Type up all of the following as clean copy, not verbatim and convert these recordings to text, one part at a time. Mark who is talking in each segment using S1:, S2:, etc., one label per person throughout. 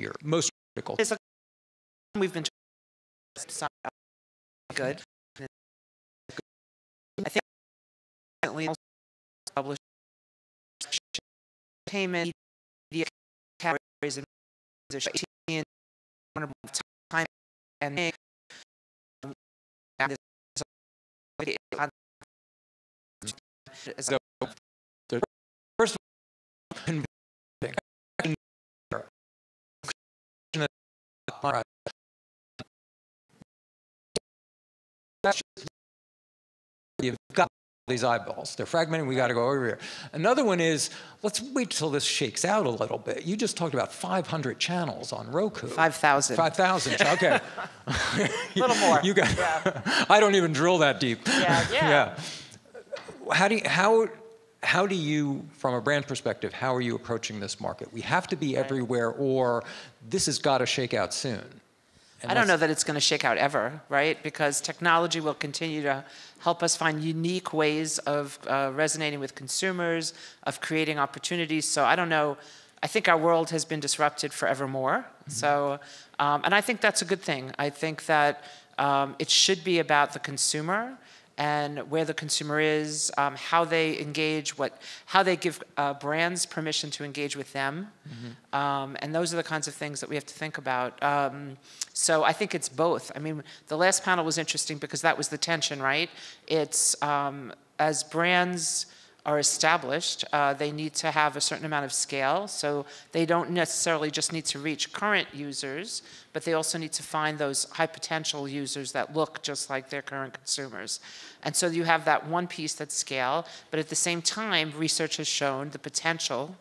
S1: here, most critical?
S2: We've been good. I think recently published entertainment, media categories, and time and this
S1: So, first of all, you've got these eyeballs. They're fragmented. We got to go over here. Another one is, let's wait till this shakes out a little bit. You just talked about 500 channels on Roku.
S2: 5,000.
S1: 5,000. Okay.
S2: A little more.
S1: You got.
S2: Yeah.
S1: I don't even drill that deep.
S2: Yeah.
S1: How do you, from a brand perspective, how are you approaching this market? We have to be everywhere, or this has got to shake out soon.
S2: I don't know that it's going to shake out ever, right? Because technology will continue to help us find unique ways of resonating with consumers, of creating opportunities. So I don't know. I think our world has been disrupted forevermore. Mm-hmm. So, and I think that's a good thing. I think that it should be about the consumer and where the consumer is, how they engage, how they give brands permission to engage with them. Mm-hmm. And those are the kinds of things that we have to think about. So I think it's both. I mean, the last panel was interesting because that was the tension, right? It's as brands are established, they need to have a certain amount of scale. So they don't necessarily just need to reach current users, but they also need to find those high potential users that look just like their current consumers. And so you have that one piece that's scale, but at the same time, research has shown the potential,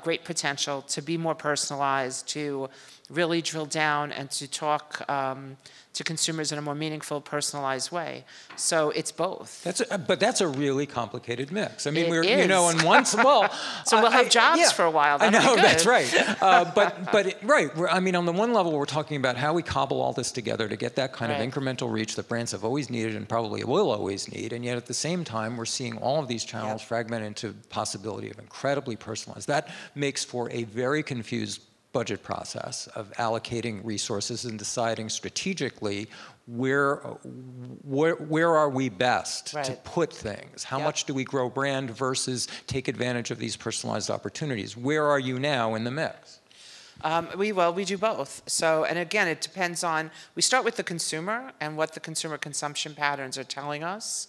S2: great potential to be more personalized, to really drill down and to talk to consumers in a more meaningful, personalized way. So it's both.
S1: But that's a really complicated mix. I mean,
S2: on
S1: once, well...
S2: So we'll have jobs for a while.
S1: That'll be good. That's right. Right. I mean, on the one level, we're talking about how we cobble all this together to get that kind of incremental reach that brands have always needed and probably will always need. And yet at the same time, we're seeing all of these channels fragment into possibility of incredibly personalized. That makes for a very confused budget process of allocating resources and deciding strategically where are we best to put things? How much do we grow brand versus take advantage of these personalized opportunities? Where are you now in the mix?
S2: We do both. So, and again, it depends on, we start with the consumer and what the consumer consumption patterns are telling us,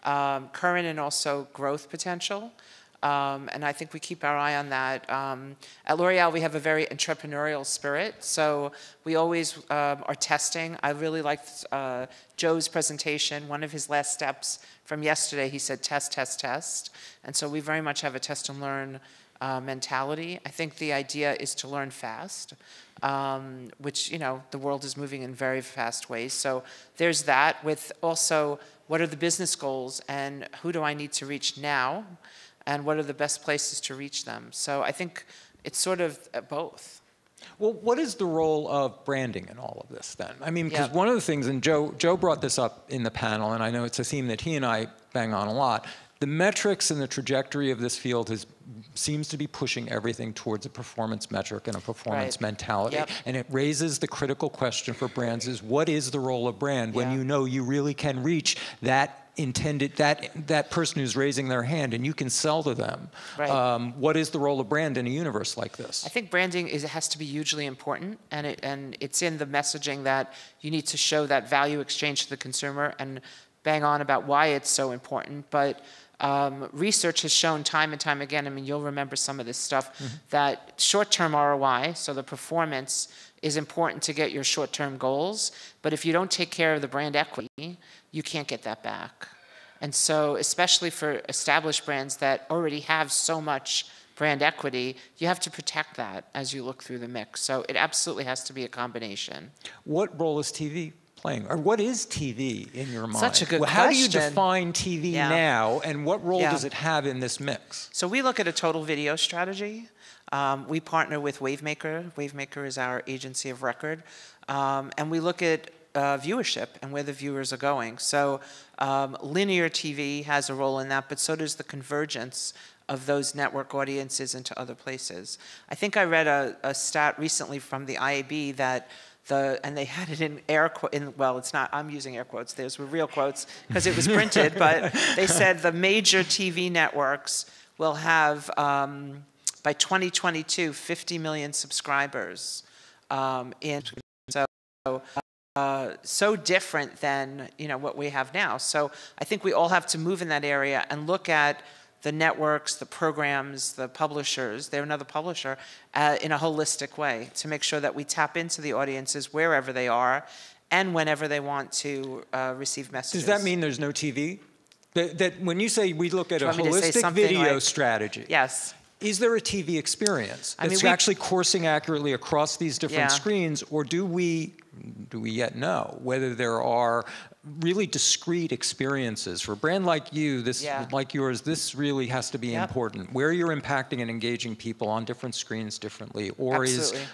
S2: current and also growth potential. And I think we keep our eye on that. At L'Oreal, we have a very entrepreneurial spirit, so we always are testing. I really liked Joe's presentation. One of his last steps from yesterday, he said, test, test, test. And so we very much have a test and learn mentality. I think the idea is to learn fast, which, the world is moving in very fast ways. So there's that, with also what are the business goals and who do I need to reach now? And what are the best places to reach them? So I think it's sort of both.
S1: Well, what is the role of branding in all of this then? I mean, because one of the things, and Joe brought this up in the panel, and I know it's a theme that he and I bang on a lot, the metrics and the trajectory of this field seems to be pushing everything towards a performance metric and a performance mentality. And it raises the critical question for brands is, what is the role of brand when you know you really can reach that that person who's raising their hand and you can sell to them? What is the role of brand in a universe like this?
S2: I think branding has to be hugely important, and it's in the messaging that you need to show that value exchange to the consumer and bang on about why it's so important. But research has shown time and time again, I mean, you'll remember some of this stuff, that short-term ROI, so the performance, is important to get your short-term goals. But if you don't take care of the brand equity, you can't get that back. And so, especially for established brands that already have so much brand equity, you have to protect that as you look through the mix. So it absolutely has to be a combination.
S1: What role is TV playing? Or what is TV in your mind?
S2: Such a good question.
S1: How do you define TV now, and what role does it have in this mix?
S2: So we look at a total video strategy. We partner with Wavemaker. Wavemaker is our agency of record. And we look at viewership and where the viewers are going. So linear TV has a role in that, but so does the convergence of those network audiences into other places. I think I read a stat recently from the IAB that and they had it in well, it's not, I'm using air quotes, those were real quotes because it was printed, but they said the major TV networks will have, by 2022, 50 million subscribers. So different than what we have now. So I think we all have to move in that area and look at the networks, the programs, the publishers, they're another publisher, in a holistic way to make sure that we tap into the audiences wherever they are and whenever they want to receive messages.
S1: Does that mean there's no TV? That when you say we look at a holistic video strategy,
S2: yes.
S1: Is there a TV experience that's actually coursing accurately across these different screens, or do we yet know whether there are really discrete experiences for a brand like you, like yours? This really has to be important. Where you're impacting and engaging people on different screens differently, or
S2: Absolutely.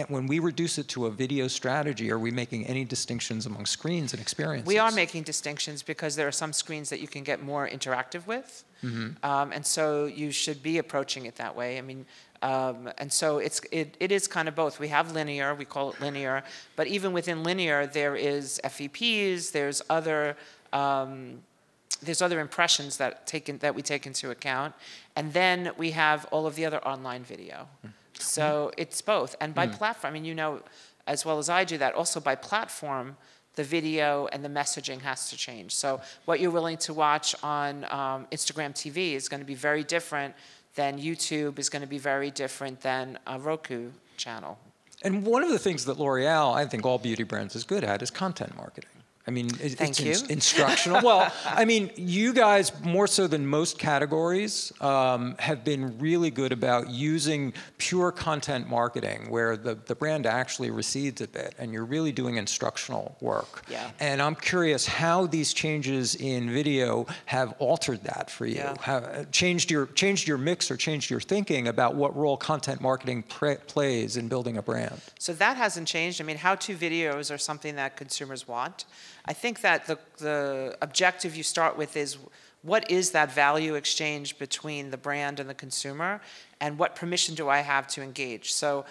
S1: when we reduce it to a video strategy, are we making any distinctions among screens and experiences?
S2: We are making distinctions because there are some screens that you can get more interactive with. Mm-hmm. And so you should be approaching it that way. I mean, and so it is kind of both. We have linear, we call it linear, but even within linear, there is FEPs, there's other impressions that we take into account, and then we have all of the other online video. So it's both, and by platform, I mean, as well as I do that, also by platform, the video and the messaging has to change. So what you're willing to watch on Instagram TV is going to be very different than YouTube, is going to be very different than a Roku channel.
S1: And one of the things that L'Oreal, I think all beauty brands is good at, is content marketing. I mean, it's instructional. Well, I mean, you guys, more so than most categories, have been really good about using pure content marketing, where the brand actually recedes a bit, and you're really doing instructional work.
S2: Yeah.
S1: And I'm curious how these changes in video have altered that for you, have changed your mix or changed your thinking about what role content marketing plays in building a brand.
S2: So that hasn't changed. I mean, how-to videos are something that consumers want. I think that the objective you start with is, what is that value exchange between the brand and the consumer, and what permission do I have to engage? So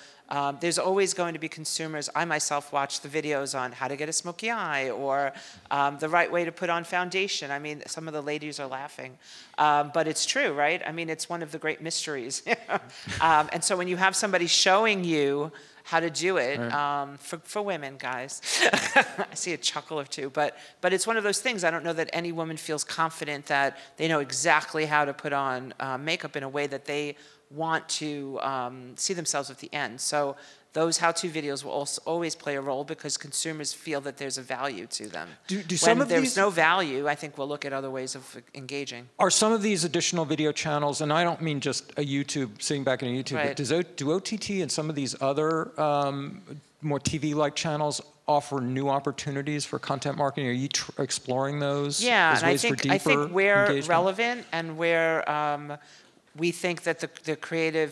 S2: there's always going to be consumers. I myself watch the videos on how to get a smoky eye, or the right way to put on foundation. I mean, some of the ladies are laughing, but it's true, right? I mean, it's one of the great mysteries. And so when you have somebody showing you how to do it, for women, guys. I see a chuckle or two, but it's one of those things. I don't know that any woman feels confident that they know exactly how to put on makeup in a way that they want to see themselves at the end. So those how-to videos will also always play a role because consumers feel that there's a value to them. When there's no value, I think we'll look at other ways of engaging.
S1: Are some of these additional video channels, and I don't mean just a YouTube, sitting back in a YouTube, but do OTT and some of these other more TV-like channels offer new opportunities for content marketing? Are you exploring those?
S2: Yeah,
S1: as
S2: and
S1: ways
S2: I think where
S1: engagement?
S2: relevant and where we think that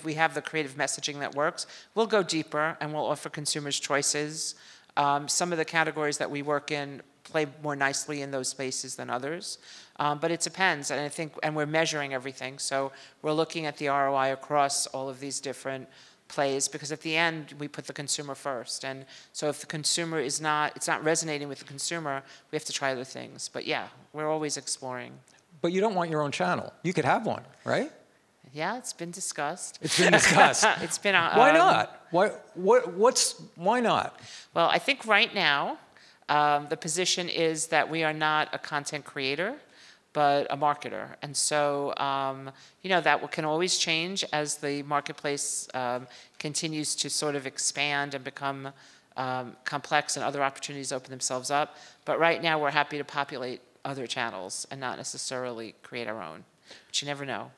S2: we have the creative messaging that works, we'll go deeper and we'll offer consumers choices. Some of the categories that we work in play more nicely in those spaces than others. But it depends, and we're measuring everything. So we're looking at the ROI across all of these different plays, because at the end, we put the consumer first. And so if the consumer it's not resonating with the consumer, we have to try other things. But yeah, we're always exploring.
S1: But you don't want your own channel. You could have one, right?
S2: Yeah, it's been discussed.
S1: It's been discussed.
S2: It's been.
S1: Why not? Why not?
S2: Well, I think right now, the position is that we are not a content creator, but a marketer. And so, that can always change as the marketplace continues to sort of expand and become complex and other opportunities open themselves up. But right now, we're happy to populate other channels and not necessarily create our own. But you never know.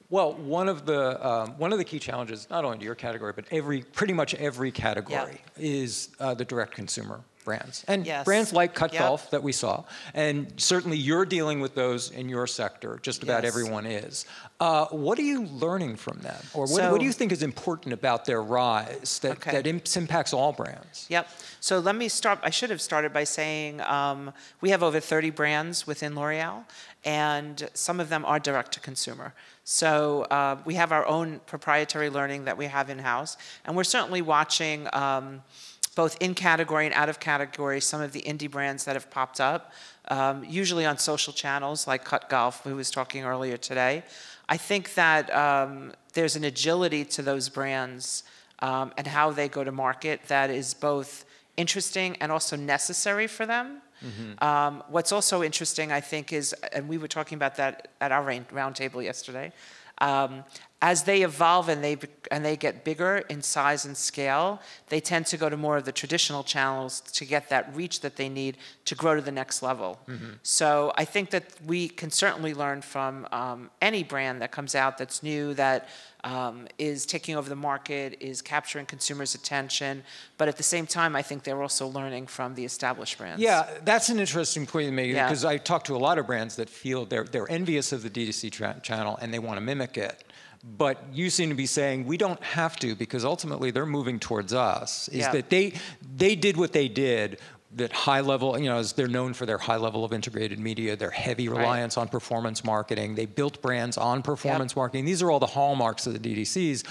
S1: Well, one of the key challenges, not only to your category, but pretty much every category, is the direct consumer brands. And
S2: Yes.
S1: brands like Cut
S2: Yep.
S1: Golf that we saw. And certainly you're dealing with those in your sector. Just about
S2: Yes.
S1: everyone is. What are you learning from them? Or what
S2: So-
S1: do you think is important about their rise that,
S2: Okay.
S1: that impacts all brands?
S2: Yep. So let me start. I should have started by saying we have over 30 brands within L'Oreal, and some of them are direct to consumer. So we have our own proprietary learning that we have in-house, and we're certainly watching both in category and out of category some of the indie brands that have popped up, usually on social channels like Cut Golf, who was talking earlier today. I think that there's an agility to those brands and how they go to market that is both interesting and also necessary for them. What's also interesting, I think, is, and we were talking about that at our roundtable yesterday, as they evolve and they get bigger in size and scale, they tend to go to more of the traditional channels to get that reach that they need to grow to the next level. So I think that we can certainly learn from any brand that comes out that's new, that is taking over the market, is capturing consumers' attention. But at the same time, I think they're also learning from the established brands.
S1: Yeah, that's an interesting point you make,
S2: Yeah.
S1: because I talk to a lot of brands that feel they're envious of the D2C channel and they want to mimic it. But you seem to be saying we don't have to, because ultimately they're moving towards us. Is
S2: Yeah.
S1: that they did what they did, that high level, as they're known for their high level of integrated media, their heavy reliance on performance marketing. They built brands on performance marketing. These are all the hallmarks of the DDCs.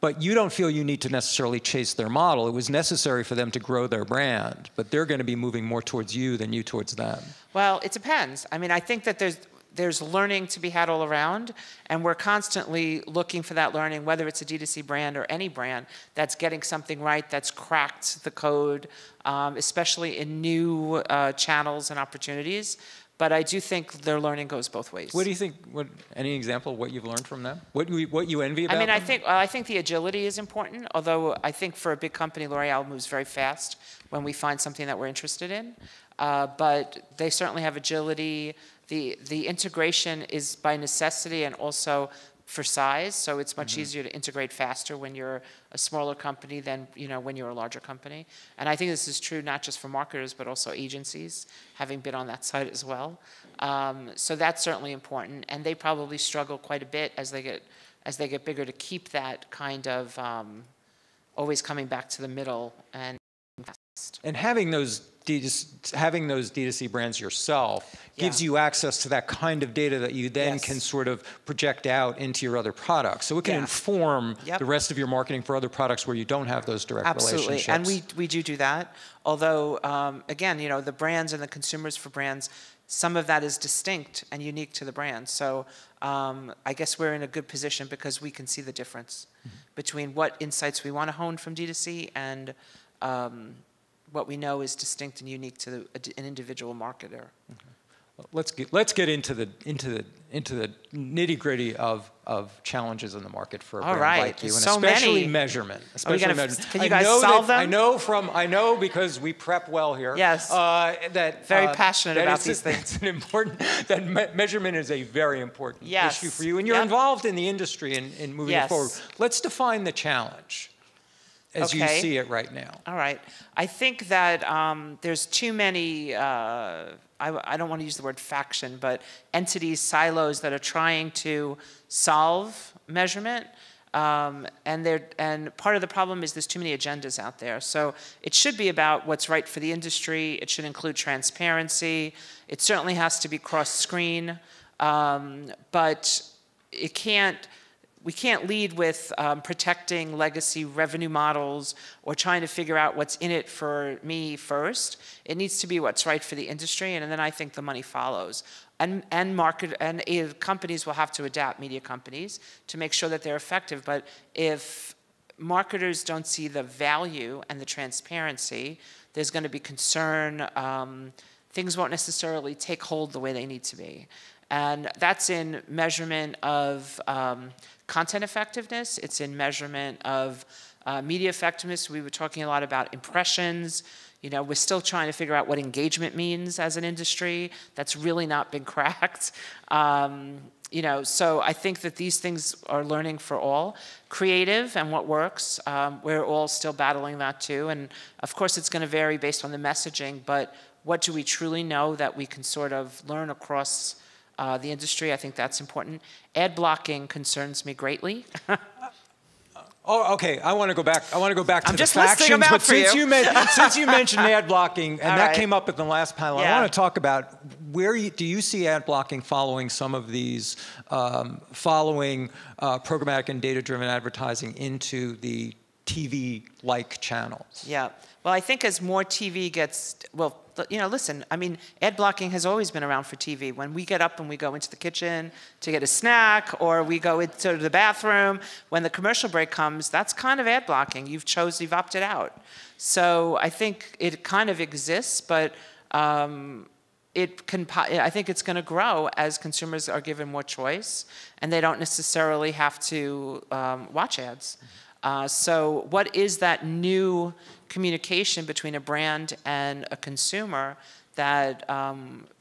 S1: But you don't feel you need to necessarily chase their model. It was necessary for them to grow their brand, but they're going to be moving more towards you than you towards them.
S2: Well, it depends. I mean, I think that there's learning to be had all around, and we're constantly looking for that learning, whether it's a D2C brand or any brand that's getting something right, that's cracked the code, especially in new channels and opportunities. But I do think their learning goes both ways.
S1: What do you think? Any example of what you've learned from them? What you envy about them?
S2: I think the agility is important, although I think for a big company, L'Oreal moves very fast when we find something that we're interested in. But they certainly have agility. The integration is by necessity and also for size, so it's much easier to integrate faster when you're a smaller company than when you're a larger company. And I think this is true not just for marketers but also agencies, having been on that side as well. So that's certainly important, and they probably struggle quite a bit as they get bigger to keep that kind of always coming back to the middle and fast.
S1: And having those D2C brands yourself gives you access to that kind of data that you then can sort of project out into your other products. So it can inform the rest of your marketing for other products where you don't have those direct relationships.
S2: And we do that. Although, again, the brands and the consumers for brands, some of that is distinct and unique to the brand. So I guess we're in a good position because we can see the difference between what insights we want to hone from D2C and what we know is distinct and unique to an individual marketer.
S1: Let's get into the nitty gritty of challenges in the market for a brand like you, and
S2: so
S1: especially
S2: many.
S1: measurement.
S2: Can you guys solve them?
S1: I know because we prep well here.
S2: Yes.
S1: That
S2: very passionate about these things.
S1: It's an important. Measurement is a very important issue for you, and you're
S2: Yep.
S1: involved in the industry in moving it forward. Let's define the challenge as you see it right now.
S2: All right. I think that there's too many, I don't want to use the word faction, but entities, silos that are trying to solve measurement. And part of the problem is there's too many agendas out there. So it should be about what's right for the industry. It should include transparency. It certainly has to be cross-screen. But we can't lead with protecting legacy revenue models or trying to figure out what's in it for me first. It needs to be what's right for the industry, and then I think the money follows. And companies will have to adapt, media companies, to make sure that they're effective. But if marketers don't see the value and the transparency, there's going to be concern. Things won't necessarily take hold the way they need to be. And that's in measurement of content effectiveness. It's in measurement of media effectiveness. We were talking a lot about impressions. We're still trying to figure out what engagement means as an industry. That's really not been cracked. So I think that these things are learning for all. Creative and what works, we're all still battling that too. And of course it's going to vary based on the messaging, but what do we truly know that we can sort of learn across the industry? I think that's important. Ad blocking concerns me greatly.
S1: Oh, okay. I want to go back. I want to go back to
S2: I'm
S1: the
S2: just
S1: factions.
S2: listing them out
S1: But
S2: for you.
S1: Since you mentioned ad blocking, and
S2: All
S1: that
S2: right.
S1: came up at the last panel,
S2: Yeah.
S1: I want to talk about do you see ad blocking following some of these, following programmatic and data-driven advertising into the TV-like channels?
S2: Yeah. Well, I think as more TV gets, listen, I mean, ad blocking has always been around for TV. When we get up and we go into the kitchen to get a snack, or we go into the bathroom, when the commercial break comes, that's kind of ad blocking. You've opted out. So I think it kind of exists, but I think it's going to grow as consumers are given more choice, and they don't necessarily have to watch ads. So what is that new communication between a brand and a consumer that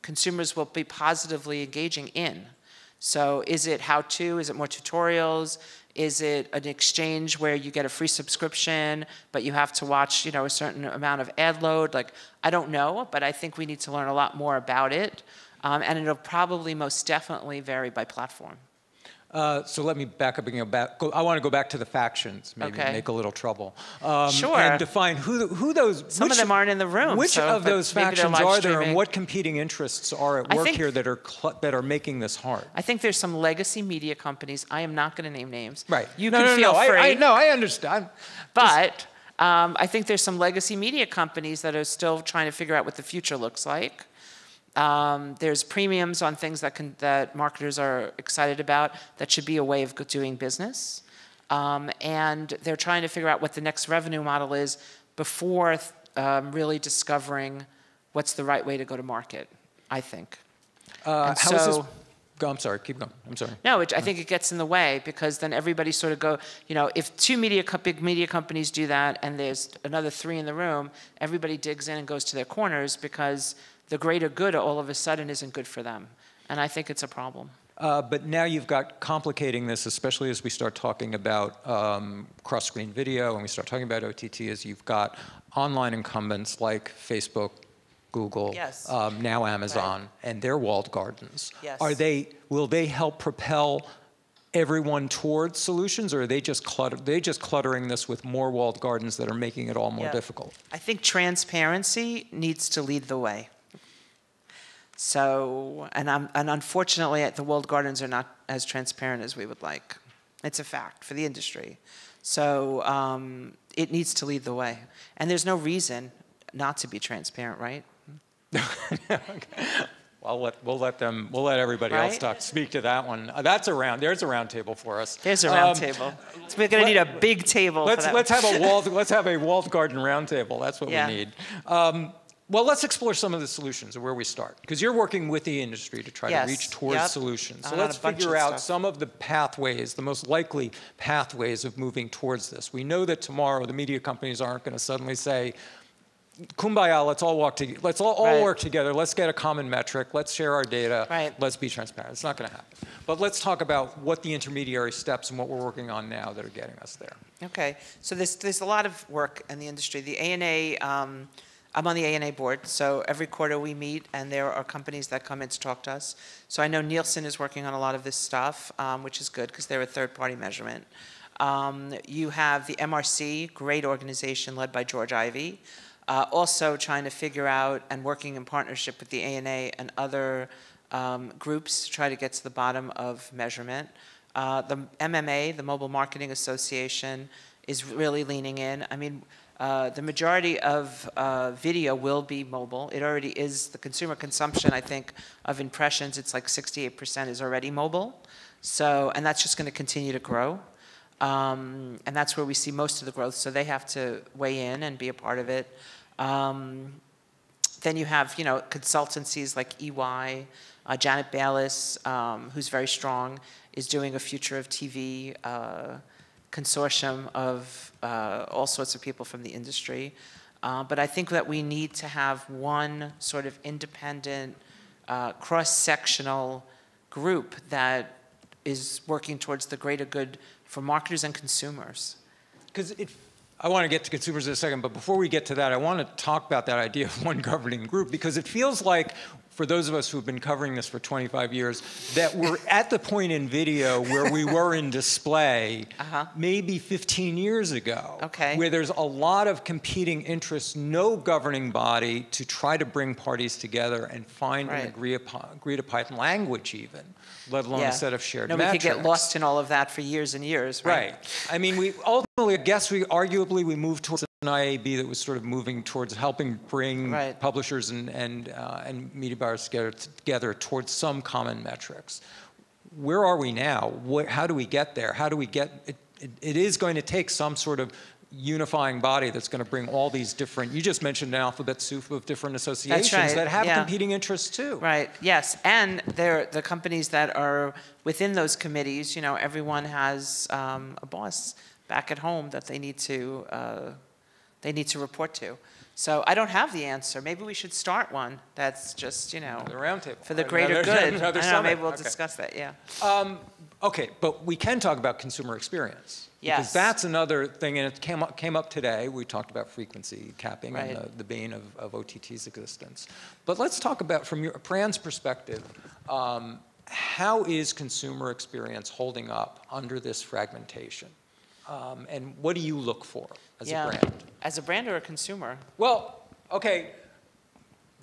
S2: consumers will be positively engaging in? So is it how-to? Is it more tutorials? Is it an exchange where you get a free subscription, but you have to watch, a certain amount of ad load? Like, I don't know, but I think we need to learn a lot more about it. And it'll probably most definitely vary by platform.
S1: So let me back up and I want to go back to the factions, maybe
S2: Okay.
S1: make a little trouble.
S2: Sure.
S1: And define who those.
S2: Some of them aren't in the room.
S1: Which of those
S2: maybe they're
S1: factions
S2: live
S1: are there,
S2: streaming.
S1: and what competing interests are at work here that are making this hard?
S2: I think there's some legacy media companies. I am not going to name names.
S1: Right.
S2: You can feel free.
S1: I understand.
S2: But I think there's some legacy media companies that are still trying to figure out what the future looks like. There's premiums on things that marketers are excited about that should be a way of doing business. And they're trying to figure out what the next revenue model is before really discovering what's the right way to go to market, I think.
S1: How is this? I'm sorry, keep going. I'm sorry.
S2: No, I think it gets in the way because then everybody sort of if two big media companies do that and there's another three in the room, everybody digs in and goes to their corners because the greater good all of a sudden isn't good for them. And I think it's a problem.
S1: But now you've got complicating this, especially as we start talking about cross-screen video and we start talking about OTT, as you've got online incumbents like Facebook, Google,
S2: Yes.
S1: now Amazon,
S2: Right.
S1: and their walled gardens.
S2: Yes.
S1: Will they help propel everyone towards solutions, or are they just cluttering this with more walled gardens that are making it all more difficult?
S2: I think transparency needs to lead the way. So, and unfortunately, the walled gardens are not as transparent as we would like. It's a fact for the industry. So it needs to lead the way. And there's no reason not to be transparent, right?
S1: Well, we'll let everybody else speak to that one. There's a round table for us.
S2: There's a round table. So we're going to need a big table.
S1: Let's have a walled garden round table. That's what we need. Well, let's explore some of the solutions and where we start, because you're working with the industry to try to reach towards solutions. So let's figure out some of the pathways, the most likely pathways of moving towards this. We know that tomorrow the media companies aren't going to suddenly say, "Kumbaya, let's all work together. Let's get a common metric. Let's share our data. Let's be transparent." It's not going to happen. But let's talk about what the intermediary steps and what we're working on now that are getting us there.
S2: Okay. So there's a lot of work in the industry. The ANA. I'm on the ANA board, so every quarter we meet, and there are companies that come in to talk to us. So I know Nielsen is working on a lot of this stuff, which is good because they're a third-party measurement. You have the MRC, great organization led by George Ivey, also trying to figure out and working in partnership with the ANA and other groups to try to get to the bottom of measurement. The MMA, the Mobile Marketing Association, is really leaning in. I mean, the majority of video will be mobile. It already is. The consumer consumption, I think, of impressions, it's like 68% is already mobile. So, and that's just going to continue to grow. And that's where we see most of the growth. So they have to weigh in and be a part of it. Then you have, consultancies like EY, Janet Bayliss, who's very strong, is doing a Future of TV consortium of all sorts of people from the industry. But I think that we need to have one sort of independent, cross-sectional group that is working towards the greater good for marketers and consumers.
S1: Because I want to get to consumers in a second, but before we get to that, I want to talk about that idea of one governing group, because it feels like, for those of us who've been covering this for 25 years, that we're at the point in video where we were in display maybe 15 years ago, where there's a lot of competing interests, no governing body to try to bring parties together and find an agreed upon language even, let alone a set of shared metrics.
S2: We could get lost in all of that for years and years, right?
S1: I mean, we ultimately, I guess arguably we moved towards an IAB that was sort of moving towards helping bring publishers and media buyers together towards some common metrics. Where are we now? How do we get there? How do we get it? It is going to take some sort of unifying body that's going to bring all these different, you just mentioned an alphabet soup of different associations that have competing interests too.
S2: Right, yes, and the companies that are within those committees, you know, everyone has a boss back at home that they need to report to. So I don't have the answer. Maybe we should start one that's just, you know,
S1: the roundtable
S2: for the greater good. I don't know, maybe we'll
S1: Okay.
S2: discuss that,
S1: Okay, but we can talk about consumer experience.
S2: Yes.
S1: Because that's another thing, and it came up today. We talked about frequency capping and the bane of OTT's existence. But let's talk about, from your brand's perspective, how is consumer experience holding up under this fragmentation? And what do you look for as a brand?
S2: As a brand or a consumer?
S1: Well, okay.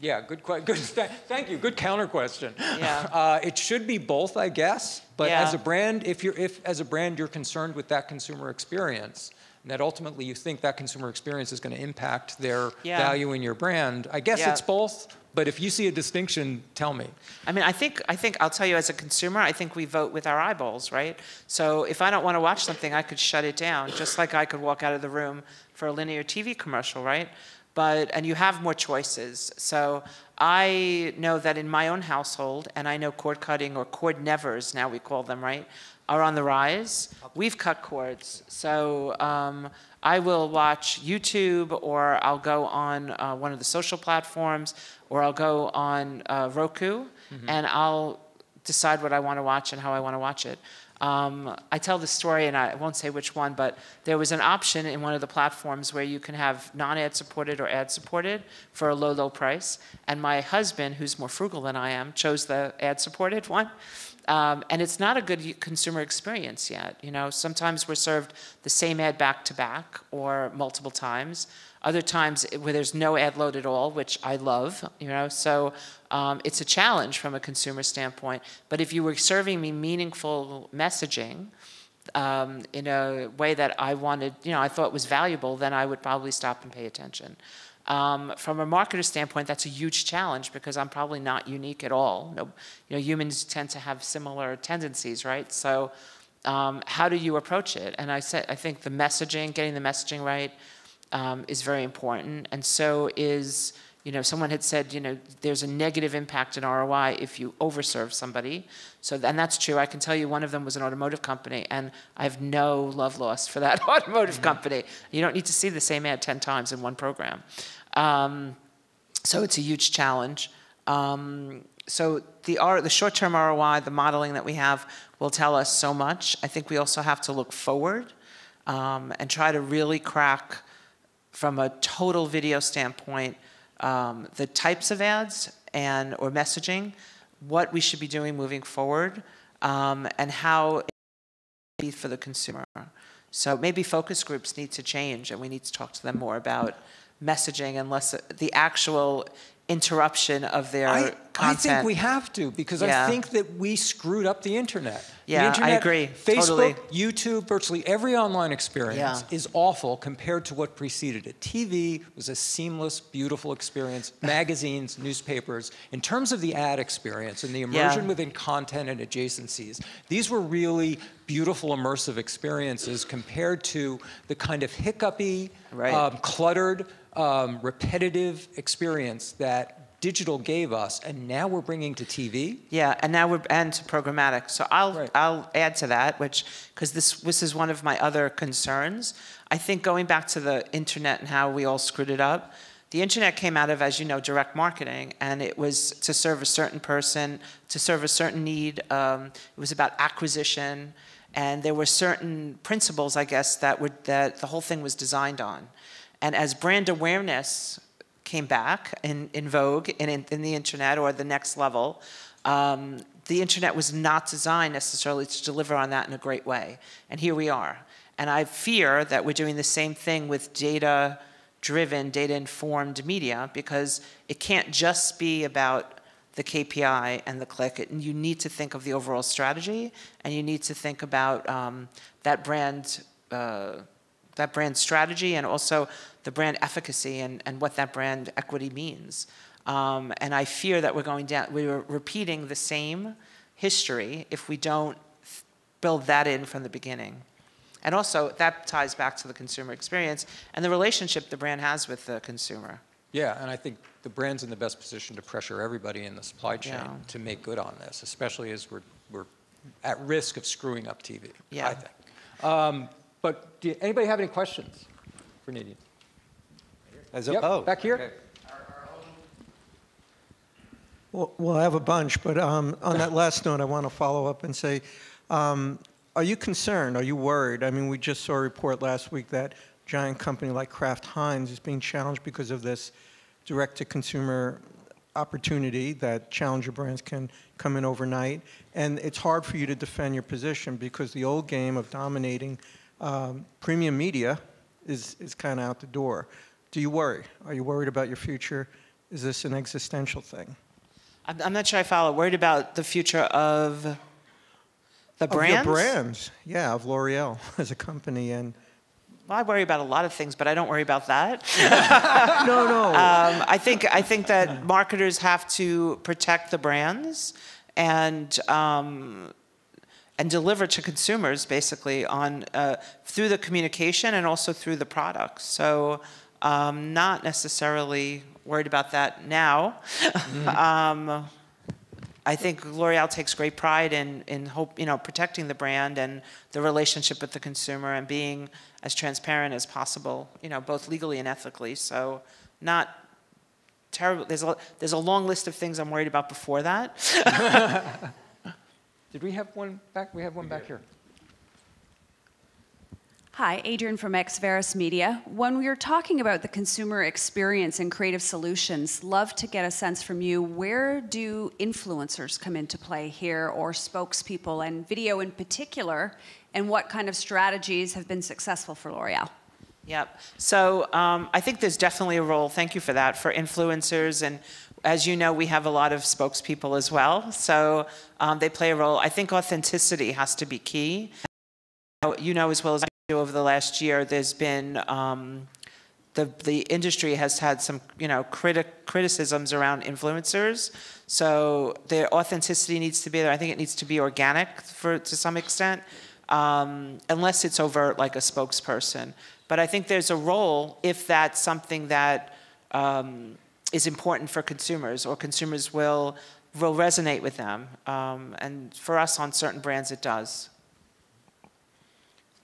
S1: Yeah, thank you. Good counter question.
S2: Yeah.
S1: It should be both, I guess. But as a brand, if as a brand you're concerned with that consumer experience, and that ultimately you think that consumer experience is going to impact their value in your brand, I guess it's both. But if you see a distinction, tell me.
S2: I mean, I think I'll tell you, as a consumer, I think we vote with our eyeballs, right? So if I don't want to watch something, I could shut it down, just like I could walk out of the room for a linear TV commercial, right? And you have more choices. So I know that in my own household, and I know cord cutting, or cord nevers, now we call them, right, are on the rise. We've cut cords. So I will watch YouTube, or I'll go on one of the social platforms, or I'll go on Roku, and I'll decide what I want to watch and how I want to watch it. I tell the story, and I won't say which one, but there was an option in one of the platforms where you can have non-ad supported or ad supported for a low, low price. And my husband, who's more frugal than I am, chose the ad supported one. And it's not a good consumer experience yet. You know, sometimes we're served the same ad back to back or multiple times. Other times where there's no ad load at all, which I love, you know, so it's a challenge from a consumer standpoint. But if you were serving me meaningful messaging in a way that I wanted, you know, I thought was valuable, then I would probably stop and pay attention. From a marketer standpoint, that's a huge challenge because I'm probably not unique at all. You know, humans tend to have similar tendencies, right? So how do you approach it? And I think the messaging, getting the messaging right, is very important, and so is, you know, someone had said, you know, there's a negative impact in ROI if you overserve somebody. So, and that's true. I can tell you one of them was an automotive company, and I have no love lost for that automotive company. You don't need to see the same ad 10 times in one program. So it's a huge challenge. So the short-term ROI, the modeling that we have, will tell us so much. I think we also have to look forward and try to really crack, from a total video standpoint, the types of ads or messaging, what we should be doing moving forward, and how it be for the consumer. So maybe focus groups need to change, and we need to talk to them more about messaging and less the actual interruption of their content.
S1: I think we have to, because I think that we screwed up the internet.
S2: Yeah,
S1: the internet,
S2: I agree.
S1: Facebook,
S2: totally.
S1: YouTube, virtually every online experience is awful compared to what preceded it. TV was a seamless, beautiful experience. Magazines, newspapers. In terms of the ad experience and the immersion within content and adjacencies, these were really beautiful, immersive experiences compared to the kind of hiccupy, cluttered, repetitive experience that digital gave us, and now we're bringing to TV.
S2: Yeah, and now and to programmatic. So I'll add to that, because this is one of my other concerns. I think going back to the internet and how we all screwed it up, the internet came out of, as you know, direct marketing, and it was to serve a certain person, to serve a certain need. It was about acquisition, and there were certain principles, I guess, that the whole thing was designed on. And as brand awareness came back in vogue in the internet, or the next level, the internet was not designed necessarily to deliver on that in a great way. And here we are. And I fear that we're doing the same thing with data-driven, data-informed media, because it can't just be about the KPI and the click. You need to think of the overall strategy, and you need to think about that brand strategy, and also the brand efficacy and what that brand equity means. And I fear that we're repeating the same history if we don't build that in from the beginning. And also, that ties back to the consumer experience and the relationship the brand has with the consumer.
S1: Yeah, and I think the brand's in the best position to pressure everybody in the supply chain to make good on this, especially as we're at risk of screwing up TV, I think. But anybody have any questions for Nadine? Back here. Okay.
S3: Well, I have a bunch, but on that last note, I want to follow up and say, are you concerned? Are you worried? I mean, we just saw a report last week that a giant company like Kraft Heinz is being challenged because of this direct-to-consumer opportunity that challenger brands can come in overnight. And it's hard for you to defend your position because the old game of dominating premium media is kind of out the door. Do you worry? Are you worried about your future? Is this an existential thing?
S2: I'm not sure I follow. Worried about the future of the brands?
S3: Of your brands, yeah, of L'Oreal as a company. And
S2: well, I worry about a lot of things, but I don't worry about that.
S3: No.
S2: I think that marketers have to protect the brands and deliver to consumers basically on through the communication and also through the products. So not necessarily worried about that now. I think L'Oreal takes great pride in protecting the brand and the relationship with the consumer and being as transparent as possible, both legally and ethically. So not terrible. There's a long list of things I'm worried about before that.
S1: Did we have one back? We have one back here.
S4: Hi, Adrian from Xveris Media. When we were talking about the consumer experience and creative solutions, love to get a sense from you, where do influencers come into play here, or spokespeople, and video in particular, and what kind of strategies have been successful for L'Oreal?
S2: Yep. So I think there's definitely a role, thank you for that, for influencers. And as you know, we have a lot of spokespeople as well. So they play a role. I think authenticity has to be key. You know as well as I do, over the last year, there's been, the industry has had some, criticisms around influencers. So their authenticity needs to be there. I think it needs to be organic to some extent, unless it's overt like a spokesperson. But I think there's a role if that's something that is important for consumers, or consumers will resonate with them. And for us on certain brands, it does.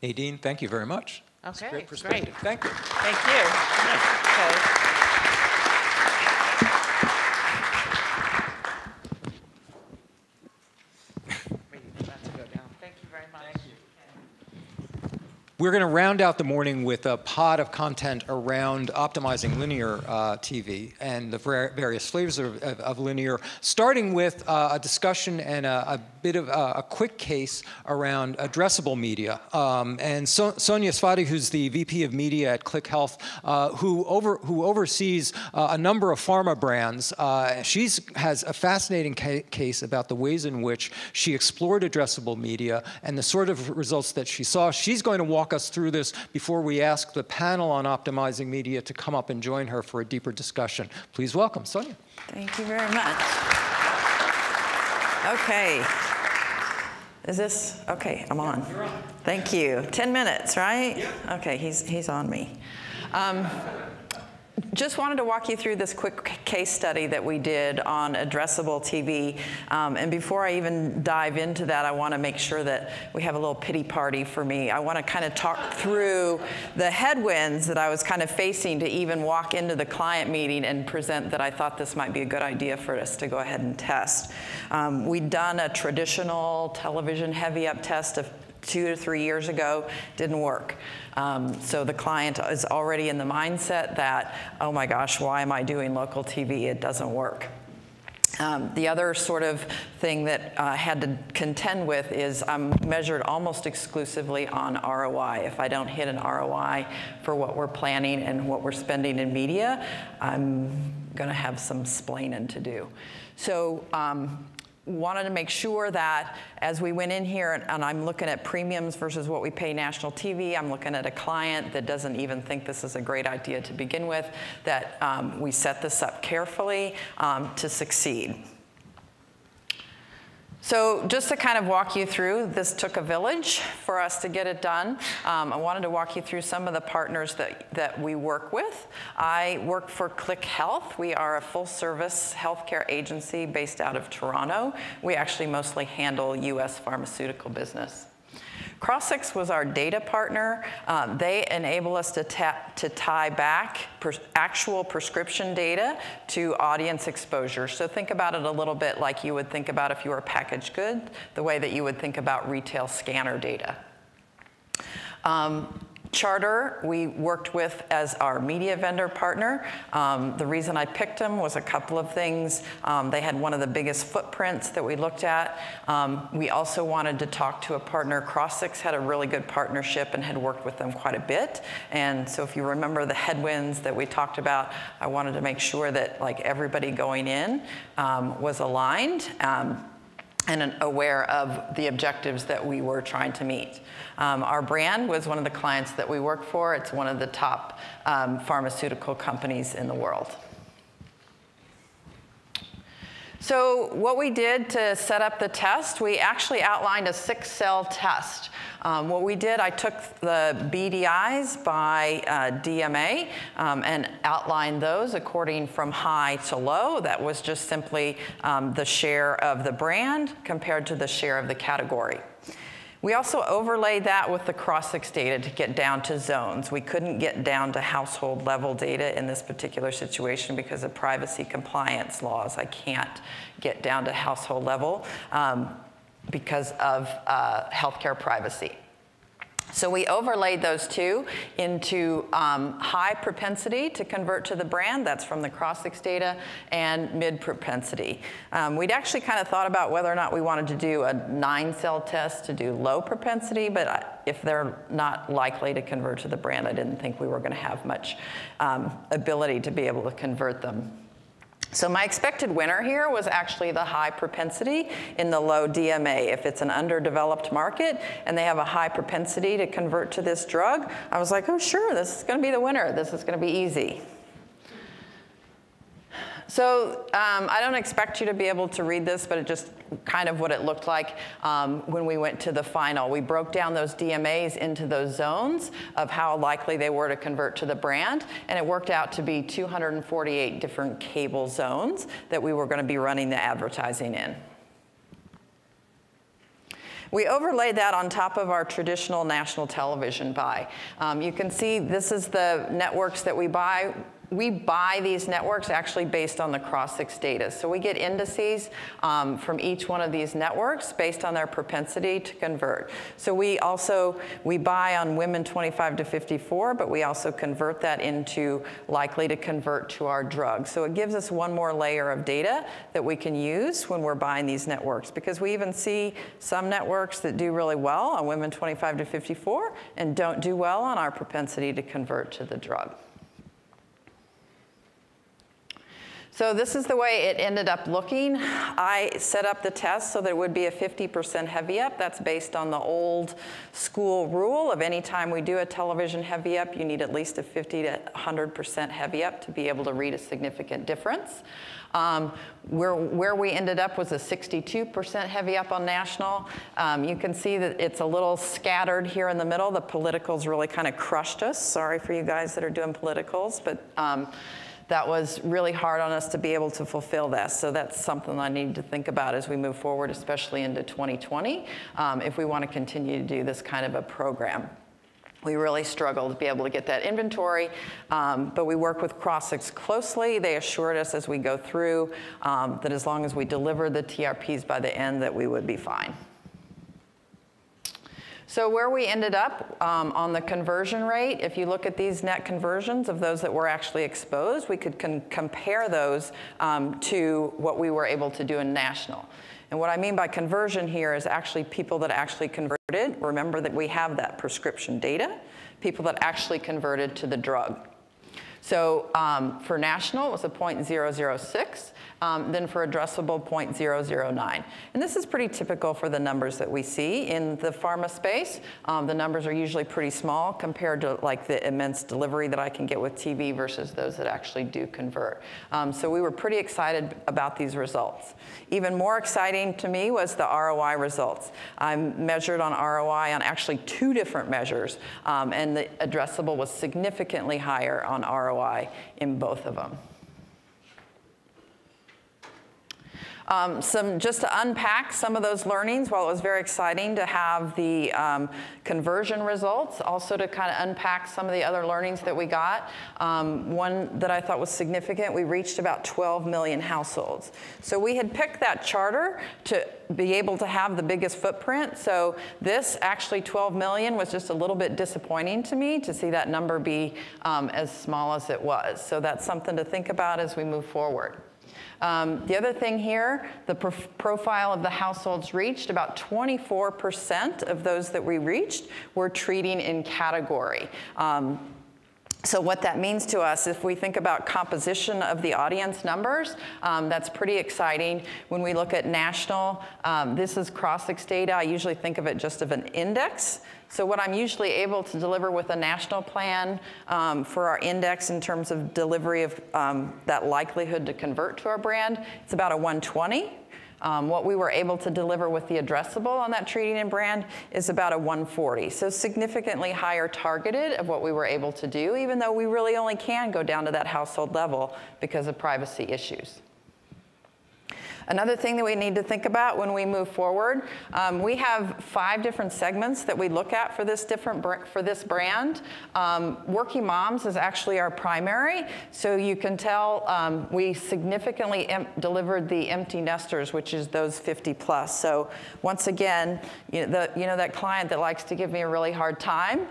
S1: Nadine, thank you very much.
S2: Okay,
S1: great perspective. Thank you.
S2: Thank you. Okay.
S1: We're going to round out the morning with a pod of content around optimizing linear TV and the various flavors of linear, starting with a discussion and a bit of a quick case around addressable media. And Sonia Sfati, who's the VP of Media at Click Health, who oversees a number of pharma brands, she has a fascinating case about the ways in which she explored addressable media and the sort of results that she saw. She's going to walk us through this before we ask the panel on optimizing media to come up and join her for a deeper discussion. Please welcome Sonia.
S5: Thank you very much. Okay. Is this, okay, I'm on.
S1: You're on.
S5: Thank you. 10 minutes, right? Yeah. Okay, he's on me. just wanted to walk you through this quick case study that we did on addressable TV. And before I even dive into that, I want to make sure that we have a little pity party for me. I want to kind of talk through the headwinds that I was kind of facing to even walk into the client meeting and present that I thought this might be a good idea for us to go ahead and test. We'd done a traditional television heavy-up test of 2 to 3 years ago, didn't work. So the client is already in the mindset that, oh my gosh, why am I doing local TV? It doesn't work. The other sort of thing that I had to contend with is I'm measured almost exclusively on ROI. If I don't hit an ROI for what we're planning and what we're spending in media, I'm going to have some splaining to do. So wanted to make sure that as we went in here, and I'm looking at premiums versus what we pay national TV, I'm looking at a client that doesn't even think this is a great idea to begin with, that we set this up carefully to succeed. So just to kind of walk you through, this took a village for us to get it done. I wanted to walk you through some of the partners that we work with. I work for Click Health. We are a full-service healthcare agency based out of Toronto. We actually mostly handle US pharmaceutical business. Crossix was our data partner. They enable us to tie back actual prescription data to audience exposure. So think about it a little bit like you would think about if you were packaged goods, the way that you would think about retail scanner data. Charter, we worked with as our media vendor partner. The reason I picked them was a couple of things. They had one of the biggest footprints that we looked at. We also wanted to talk to a partner. Crossix had a really good partnership and had worked with them quite a bit. And so if you remember the headwinds that we talked about, I wanted to make sure that like everybody going in was aligned and aware of the objectives that we were trying to meet. Our brand was one of the clients that we worked for. It's one of the top pharmaceutical companies in the world. So what we did to set up the test, we actually outlined a 6-cell test. What we did, I took the BDIs by DMA and outlined those according from high to low. That was just simply the share of the brand compared to the share of the category. We also overlaid that with the Crossix data to get down to zones. We couldn't get down to household level data in this particular situation because of privacy compliance laws. I can't get down to household level because of healthcare privacy. So we overlaid those two into high propensity to convert to the brand. That's from the Crossix data, and mid propensity. We'd actually kind of thought about whether or not we wanted to do a 9-cell test to do low propensity, but if they're not likely to convert to the brand, I didn't think we were going to have much ability to be able to convert them. So my expected winner here was actually the high propensity in the low DMA. If it's an underdeveloped market and they have a high propensity to convert to this drug, I was like, oh sure, this is going to be the winner. This is going to be easy. So I don't expect you to be able to read this, but it just kind of what it looked like when we went to the final. We broke down those DMAs into those zones of how likely they were to convert to the brand, and it worked out to be 248 different cable zones that we were going to be running the advertising in. We overlaid that on top of our traditional national television buy. You can see this is the networks that we buy. We buy these networks actually based on the Crossix data. So we get indices from each one of these networks based on their propensity to convert. So we buy on women 25 to 54, but we also convert that into likely to convert to our drug. So it gives us one more layer of data that we can use when we're buying these networks, because we even see some networks that do really well on women 25 to 54 and don't do well on our propensity to convert to the drug. So this is the way it ended up looking. I set up the test so that it would be a 50% heavy up. That's based on the old school rule of any time we do a television heavy up, you need at least a 50 to 100% heavy up to be able to read a significant difference. Where we ended up was a 62% heavy up on national. You can see that it's a little scattered here in the middle. The politicals really kind of crushed us. Sorry for you guys that are doing politicals, but that was really hard on us to be able to fulfill that. So that's something I need to think about as we move forward, especially into 2020, if we want to continue to do this kind of a program. We really struggled to be able to get that inventory, but we work with Crossix closely. They assured us as we go through that as long as we deliver the TRPs by the end, that we would be fine. So where we ended up on the conversion rate, if you look at these net conversions of those that were actually exposed, we could compare those to what we were able to do in national. And what I mean by conversion here is actually people that actually converted. Remember that we have that prescription data. People that actually converted to the drug. So for national, it was a 0.006. Then for addressable, 0.009. And this is pretty typical for the numbers that we see in the pharma space. The numbers are usually pretty small compared to like the immense delivery that I can get with TV versus those that actually do convert. So we were pretty excited about these results. Even more exciting to me was the ROI results. I measured on ROI on actually 2 different measures, and the addressable was significantly higher on ROI in both of them. Just to unpack some of those learnings, while it was very exciting to have the conversion results, also to kind of unpack some of the other learnings that we got. One that I thought was significant, we reached about 12 million households. So we had picked that charter to be able to have the biggest footprint. So this actually 12 million was just a little bit disappointing to me to see that number be as small as it was. So that's something to think about as we move forward. The other thing here, the profile of the households reached, about 24% of those that we reached were treating in category. So what that means to us, if we think about composition of the audience numbers, that's pretty exciting. When we look at national, this is Crossix data. I usually think of it just of an index. So what I'm usually able to deliver with a national plan for our index in terms of delivery of that likelihood to convert to our brand, it's about a 120. What we were able to deliver with the addressable on that treating and brand is about a 140. So significantly higher targeted of what we were able to do, even though we really only can go down to that household level because of privacy issues. Another thing that we need to think about when we move forward, we have 5 different segments that we look at for this brand. Working moms is actually our primary, so you can tell we significantly delivered the empty nesters, which is those 50 plus. So once again, you know that client that likes to give me a really hard time,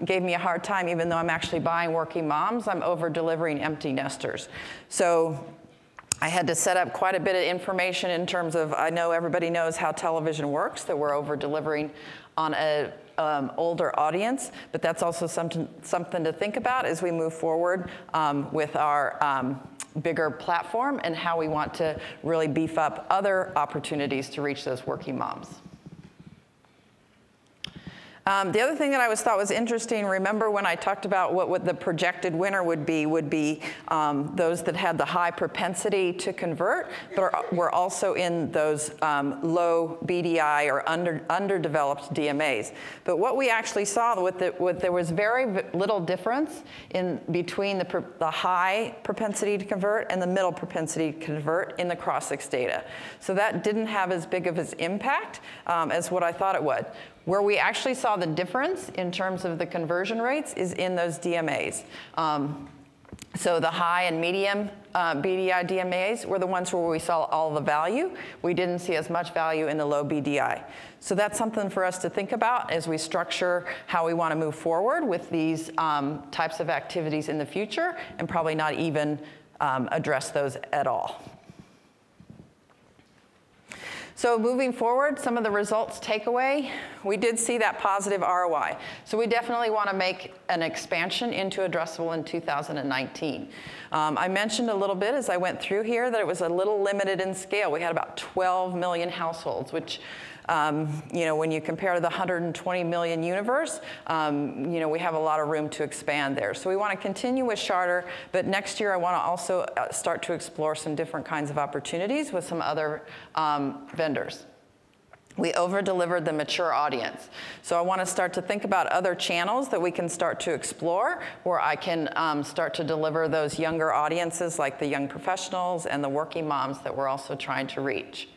S5: gave me a hard time even though I'm actually buying working moms. I'm over delivering empty nesters. So I had to set up quite a bit of information in terms of, I know everybody knows how television works, that we're over delivering on a older audience, but that's also something to think about as we move forward with our bigger platform and how we want to really beef up other opportunities to reach those working moms. The other thing that I thought was interesting, remember when I talked about what the projected winner would be those that had the high propensity to convert, but were also in those low BDI or underdeveloped DMAs. But what we actually saw, there was very little difference between the high propensity to convert and the middle propensity to convert in the Crossix data. So that didn't have as big of an impact as what I thought it would. Where we actually saw the difference in terms of the conversion rates is in those DMAs. So the high and medium BDI DMAs were the ones where we saw all the value. We didn't see as much value in the low BDI. So that's something for us to think about as we structure how we want to move forward with these types of activities in the future, and probably not even address those at all. So moving forward, some of the results takeaway, we did see that positive ROI. So we definitely want to make an expansion into addressable in 2019. I mentioned a little bit as I went through here that it was a little limited in scale. We had about 12 million households, which when you compare to the 120 million universe, we have a lot of room to expand there. So we want to continue with Charter, but next year I want to also start to explore some different kinds of opportunities with some other vendors. We over-delivered the mature audience. So I want to start to think about other channels that we can start to explore where I can start to deliver those younger audiences like the young professionals and the working moms that we're also trying to reach.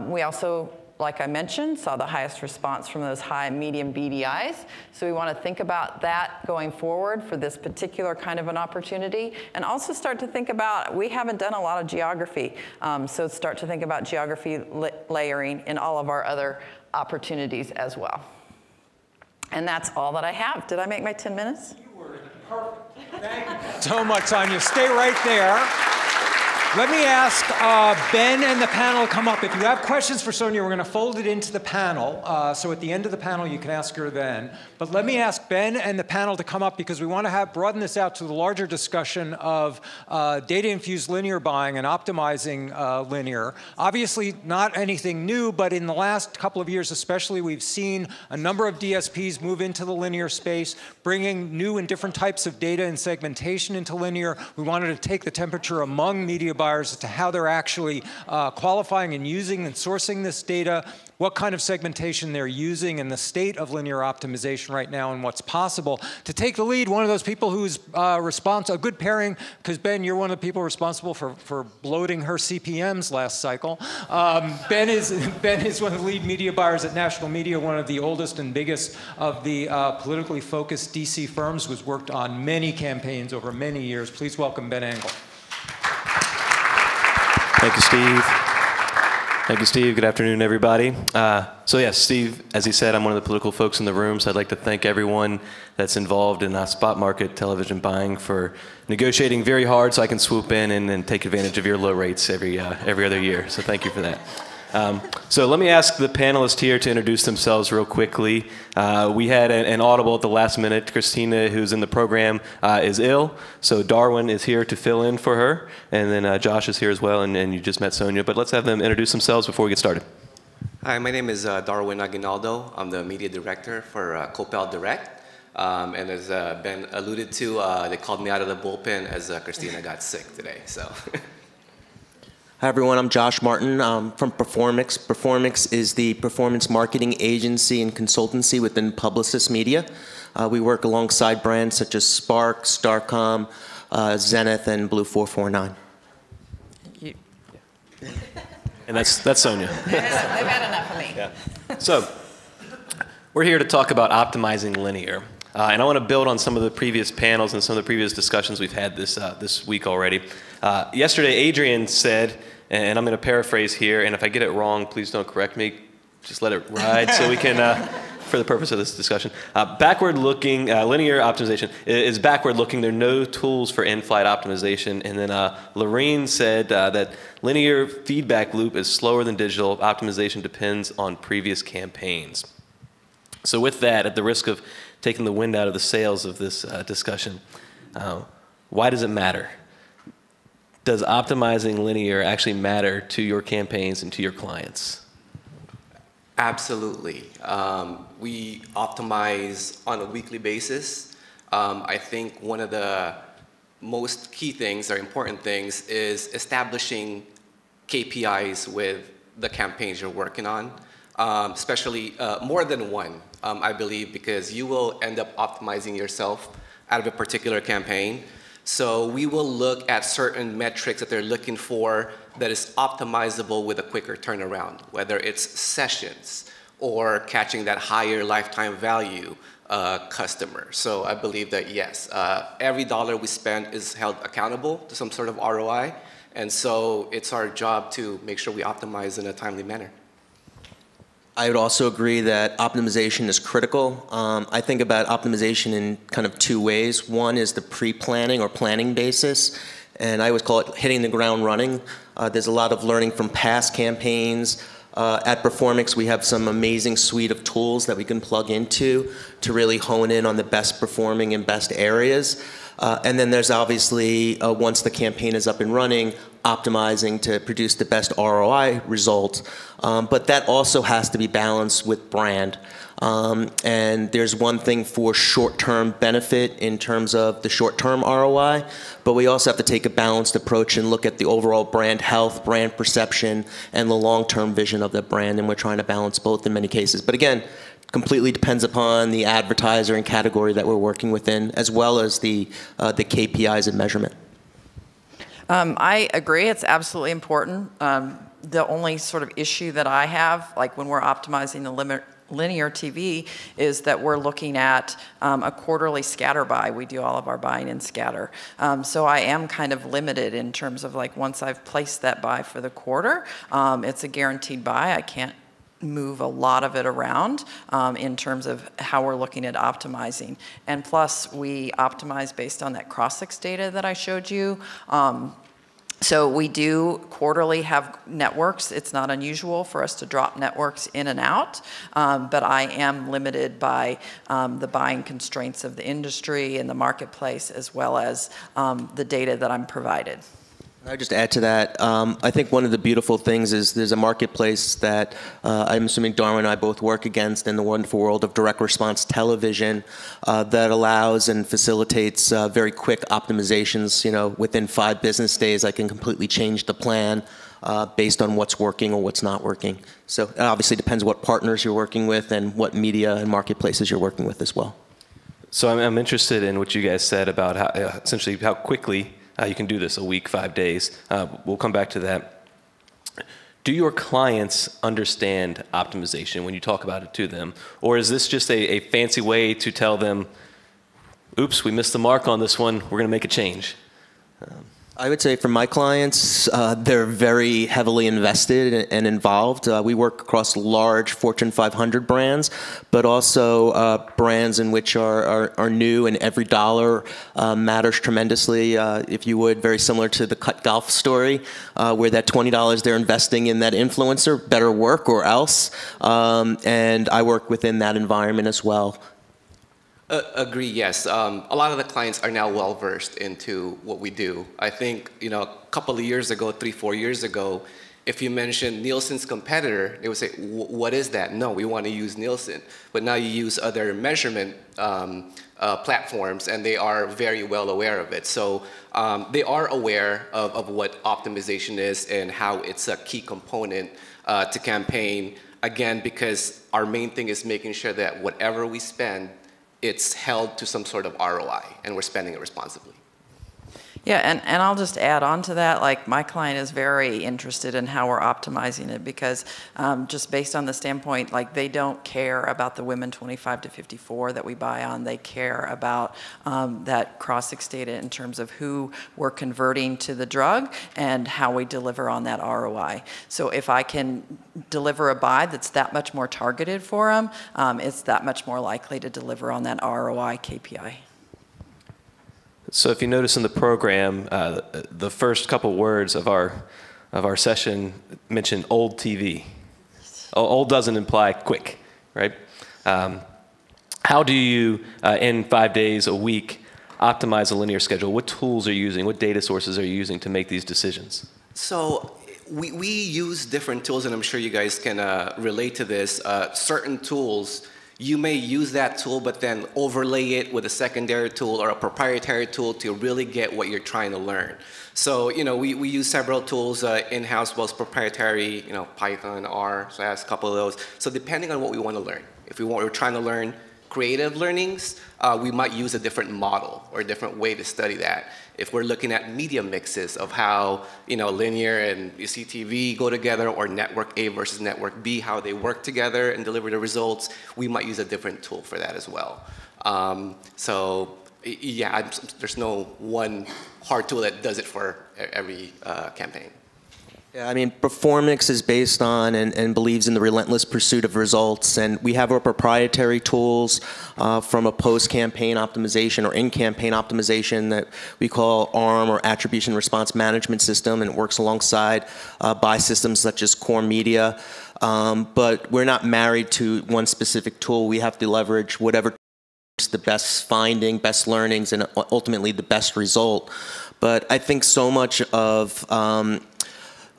S5: We also, like I mentioned, saw the highest response from those high and medium BDIs. So we want to think about that going forward for this particular kind of an opportunity. And also start to think about, we haven't done a lot of geography. So start to think about geography layering in all of our other opportunities as well. And that's all that I have. Did I make my 10 minutes?
S1: You were perfect. Thank you so much, Sonia. Stay right there. Let me ask Ben and the panel to come up. If you have questions for Sonia, we're going to fold it into the panel. So at the end of the panel, you can ask her then. But let me ask Ben and the panel to come up because we want to broaden this out to the larger discussion of data-infused linear buying and optimizing linear. Obviously, not anything new, but in the last couple of years especially, we've seen a number of DSPs move into the linear space, bringing new and different types of data and segmentation into linear. We wanted to take the temperature among media buyers as to how they're actually qualifying and using and sourcing this data, what kind of segmentation they're using, and the state of linear optimization right now and what's possible. To take the lead, one of those people who's a good pairing, because Ben, you're one of the people responsible for bloating her CPMs last cycle. Ben is one of the lead media buyers at National Media, one of the oldest and biggest of the politically focused DC firms, who's worked on many campaigns over many years. Please welcome Ben Angle.
S6: Thank you, Steve. Thank you, Steve. Good afternoon, everybody. So yes, Steve, as he said, I'm one of the political folks in the room, so I'd like to thank everyone that's involved in spot market television buying for negotiating very hard so I can swoop in and take advantage of your low rates every other year. So thank you for that. So let me ask the panelists here to introduce themselves real quickly. We had an audible at the last minute. Christina, who's in the program, is ill, so Darwin is here to fill in for her, and then Josh is here as well, and you just met Sonia. But let's have them introduce themselves before we get started.
S7: Hi, my name is Darwin Aguinaldo. I'm the media director for Copel Direct. And as Ben alluded to, they called me out of the bullpen as Christina got sick today. So.
S8: Hi everyone, I'm Josh Martin from Performix. Performix is the performance marketing agency and consultancy within Publicis Media. We work alongside brands such as Spark, Starcom, Zenith, and Blue 449.
S2: Thank you.
S6: And that's Sonia.
S5: They've had enough of me.
S6: Yeah. So we're here to talk about optimizing linear. And I want to build on some of the previous panels and some of the previous discussions we've had this week already. Yesterday, Adrian said, and I'm going to paraphrase here, and if I get it wrong, please don't correct me. Just let it ride so we can, for the purpose of this discussion. Backward-looking, linear optimization is backward-looking. There are no tools for in-flight optimization. And then Lorene said that linear feedback loop is slower than digital. Optimization depends on previous campaigns. So with that, at the risk of taking the wind out of the sails of this discussion, why does it matter? Does optimizing linear actually matter to your campaigns and to your clients?
S7: Absolutely. We optimize on a weekly basis. I think one of the most key things or important things is establishing KPIs with the campaigns you're working on, especially more than one, I believe, because you will end up optimizing yourself out of a particular campaign. So we will look at certain metrics that they're looking for that is optimizable with a quicker turnaround, whether it's sessions or catching that higher lifetime value customer. So I believe that, yes, every dollar we spend is held accountable to some sort of ROI. And so it's our job to make sure we optimize in a timely manner.
S8: I would also agree that optimization is critical. I think about optimization in kind of two ways. One is the pre-planning or planning basis, and I always call it hitting the ground running. There's a lot of learning from past campaigns, At Performix, we have some amazing suite of tools that we can plug into to really hone in on the best performing and best areas. And then there's obviously, once the campaign is up and running, optimizing to produce the best ROI result. But that also has to be balanced with brand. And there's one thing for short-term benefit in terms of the short-term ROI, but we also have to take a balanced approach and look at the overall brand health, brand perception, and the long-term vision of the brand, and we're trying to balance both in many cases. But again, completely depends upon the advertiser and category that we're working within, as well as the KPIs and measurement.
S5: I agree, it's absolutely important. The only sort of issue that I have, like when we're optimizing the linear TV, is that we're looking at a quarterly scatter buy. We do all of our buying in scatter. So I am kind of limited in terms of like once I've placed that buy for the quarter, it's a guaranteed buy. I can't move a lot of it around in terms of how we're looking at optimizing. And plus, we optimize based on that Crossix data that I showed you. So we do quarterly have networks. It's not unusual for us to drop networks in and out, but I am limited by the buying constraints of the industry and the marketplace, as well as the data that I'm provided.
S8: I'll just add to that. I think one of the beautiful things is there's a marketplace that I'm assuming Darwin and I both work against in the wonderful world of direct response television that allows and facilitates very quick optimizations. You know, within 5 business days, I can completely change the plan based on what's working or what's not working. So it obviously depends what partners you're working with and what media and marketplaces you're working with as well.
S6: So I'm interested in what you guys said about how, essentially how quickly you can do this, a week, 5 days. We'll come back to that. Do your clients understand optimization when you talk about it to them? Or is this just a fancy way to tell them, oops, we missed the mark on this one, we're going to make a change?
S8: I would say for my clients, they're very heavily invested and involved. We work across large Fortune 500 brands, but also brands in which are new, and every dollar matters tremendously. If you would, very similar to the Cut Golf story, where that $20 they're investing in that influencer better work or else. And I work within that environment as well.
S7: Agree, yes. A lot of the clients are now well versed into what we do. I think, you know, a couple of years ago, 3-4 years ago, if you mentioned Nielsen's competitor, they would say, what is that? No, we want to use Nielsen. But now you use other measurement platforms, and they are very well aware of it. So they are aware of what optimization is and how it's a key component to campaign. Again, because our main thing is making sure that whatever we spend, it's held to some sort of ROI, and we're spending it responsibly.
S5: Yeah, and I'll just add on to that, like my client is very interested in how we're optimizing it, because just based on the standpoint, like they don't care about the women 25 to 54 that we buy on. They care about that Crossix data in terms of who we're converting to the drug and how we deliver on that ROI. So if I can deliver a buy that's that much more targeted for them, it's that much more likely to deliver on that ROI KPI.
S6: So if you notice in the program, the first couple words of our session mention old TV. Old doesn't imply quick, right? How do you, in 5 days a week, optimize a linear schedule? What tools are you using? What data sources are you using to make these decisions?
S7: So we use different tools, and I'm sure you guys can relate to this. Certain tools, you may use that tool, but then overlay it with a secondary tool or a proprietary tool to really get what you're trying to learn. So, you know, we use several tools in-house, both proprietary, you know, Python, R, so that's a couple of those. So depending on what we want to learn, if we're trying to learn creative learnings, we might use a different model or a different way to study that. If we're looking at media mixes of how, you know, linear and CTV go together, or network A versus network B, how they work together and deliver the results, we might use a different tool for that as well. So yeah, there's no one hard tool that does it for every campaign.
S8: Yeah, I mean, Performix is based on and believes in the relentless pursuit of results. And we have our proprietary tools from a post-campaign optimization or in-campaign optimization that we call ARM, or Attribution Response Management System, and it works alongside buy systems such as Core Media. But we're not married to one specific tool. We have to leverage whatever the best finding, best learnings, and ultimately the best result. But I think so much of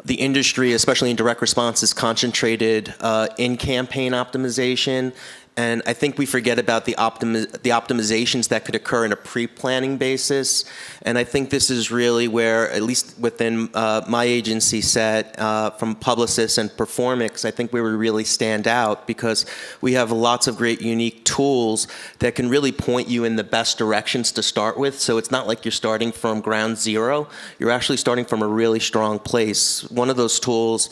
S8: the industry, especially in direct response, is concentrated in campaign optimization. And I think we forget about the optimizations that could occur in a pre-planning basis. And I think this is really where, at least within my agency set, from Publicis and Performix, I think where we really stand out, because we have lots of great unique tools that can really point you in the best directions to start with. So it's not like you're starting from ground zero. You're actually starting from a really strong place. One of those tools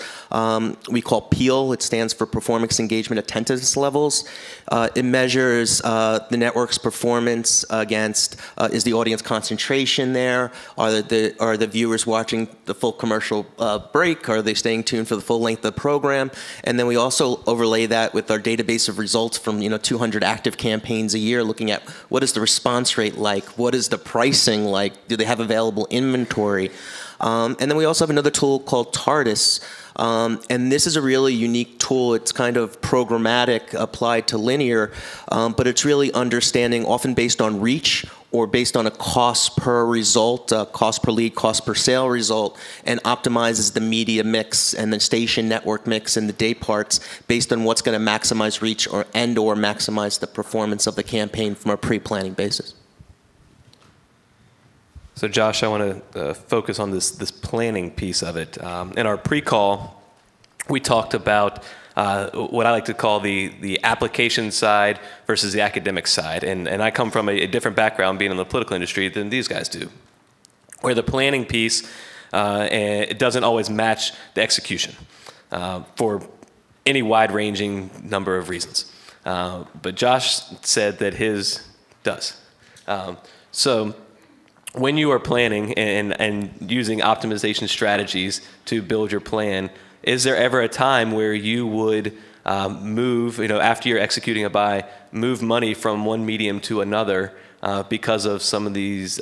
S8: we call PEAL. It stands for Performix Engagement Attentiveness Levels. It measures the network's performance against, is the audience concentration there? Are the viewers watching the full commercial break? Are they staying tuned for the full length of the program? And then we also overlay that with our database of results from 200 active campaigns a year, looking at what is the response rate like? What is the pricing like? Do they have available inventory? And then we also have another tool called TARDIS. And this is a really unique tool. It's kind of programmatic applied to linear, but it's really understanding, often based on reach or based on a cost per result, cost per lead, cost per sale result, and optimizes the media mix and the station network mix and the day parts based on what's going to maximize reach or maximize the performance of the campaign from a pre-planning basis.
S6: So Josh, I want to focus on this planning piece of it. In our pre-call, we talked about what I like to call the application side versus the academic side. And I come from a different background, being in the political industry, than these guys do, where the planning piece, it doesn't always match the execution for any wide-ranging number of reasons. But Josh said that his does. So when you are planning and using optimization strategies to build your plan, is there ever a time where you would move, after you're executing a buy, move money from one medium to another because of some of these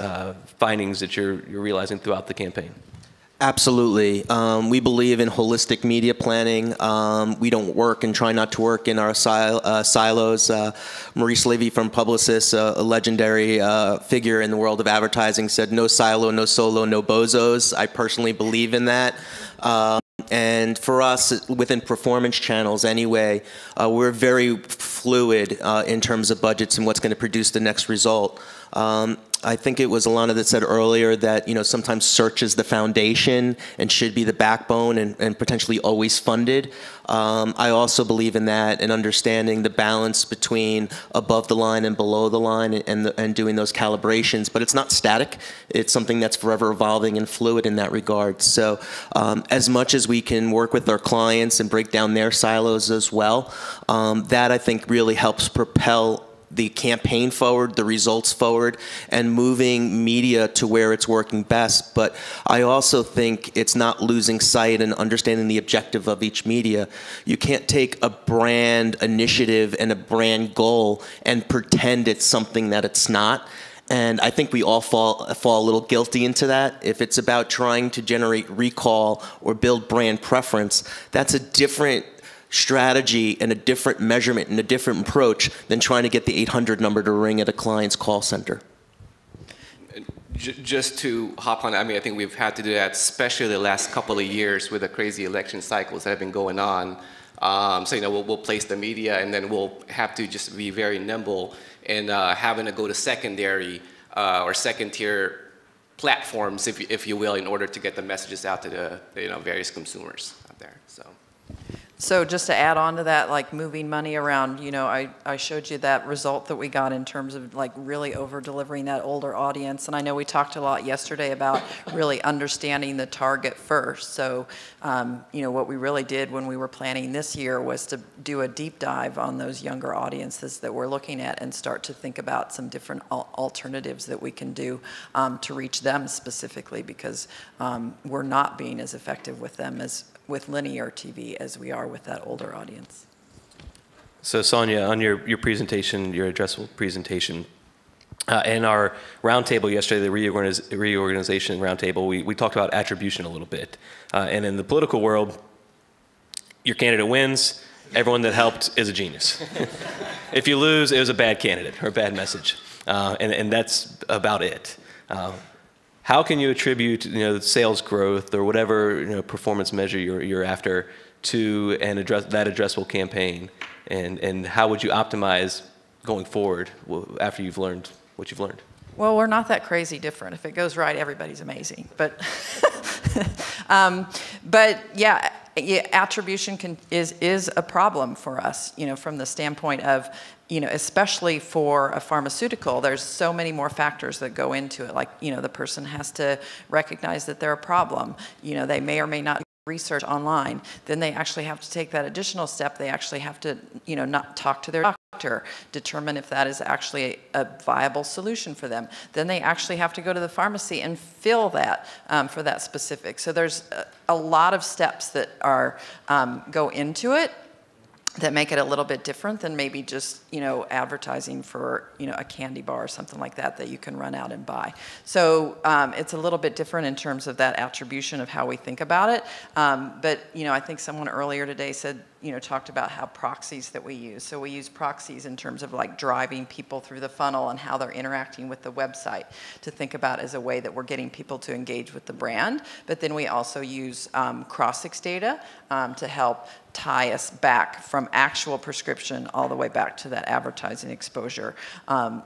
S6: findings that you're realizing throughout the campaign?
S8: Absolutely. We believe in holistic media planning. We don't work and try not to work in our silos. Maurice Levy from Publicis, a legendary figure in the world of advertising, said, "No silo, no solo, no bozos." I personally believe in that. And for us, within performance channels anyway, we're very fluid in terms of budgets and what's going to produce the next result. I think it was Alana that said earlier that sometimes search is the foundation and should be the backbone and potentially always funded. I also believe in that and understanding the balance between above the line and below the line and doing those calibrations. But it's not static. It's something that's forever evolving and fluid in that regard. So as much as we can work with our clients and break down their silos as well, that I think really helps propel the campaign forward, the results forward, and moving media to where it's working best. But I also think it's not losing sight and understanding the objective of each media. You can't take a brand initiative and a brand goal and pretend it's something that it's not. And I think we all fall a little guilty into that. If it's about trying to generate recall or build brand preference, that's a different strategy and a different measurement and a different approach than trying to get the 800 number to ring at a client's call center.
S7: Just to hop on, I think we've had to do that, especially the last couple of years with the crazy election cycles that have been going on. So we'll place the media, and then we'll have to just be very nimble in having to go to secondary or second-tier platforms, if you will, in order to get the messages out to the various consumers out there. So.
S5: So just to add on to that, like moving money around, you know, I showed you that result that we got in terms of like really over delivering that older audience. And I know we talked a lot yesterday about really understanding the target first. So, you know, what we really did when we were planning this year was to do a deep dive on those younger audiences that we're looking at and start to think about some different alternatives that we can do to reach them specifically, because we're not being as effective with them as with linear TV as we are with that older audience.
S6: So Sonia, on your presentation, your addressable presentation, in our roundtable yesterday, the reorganization roundtable, we talked about attribution a little bit. And in the political world, your candidate wins, everyone that helped is a genius. If you lose, it was a bad candidate or a bad message. And that's about it. How can you attribute, you know, sales growth or whatever, you know, performance measure you're after to that addressable campaign, and how would you optimize going forward after you've learned what you've learned?
S5: Well, we're not that crazy different. If it goes right, everybody's amazing. But yeah, attribution is a problem for us, you know, from the standpoint of, you know, especially for a pharmaceutical, there's so many more factors that go into it. Like, you know, the person has to recognize that they're a problem. You know, they may or may not research online. Then they actually have to take that additional step. They actually have to, you know, not talk to their doctor, determine if that is actually a viable solution for them. Then they actually have to go to the pharmacy and fill that for that specific. So there's a lot of steps that are go into it that make it a little bit different than maybe just, you know, advertising for, you know, a candy bar or something like that that you can run out and buy. So it's a little bit different in terms of that attribution of how we think about it. But, you know, I think someone earlier today said, you know, talked about how proxies that we use. So we use proxies in terms of like driving people through the funnel and how they're interacting with the website to think about as a way that we're getting people to engage with the brand. But then we also use Crossix data to help tie us back from actual prescription all the way back to that advertising exposure.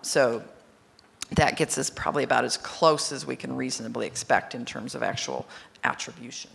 S5: So that gets us probably about as close as we can reasonably expect in terms of actual attribution.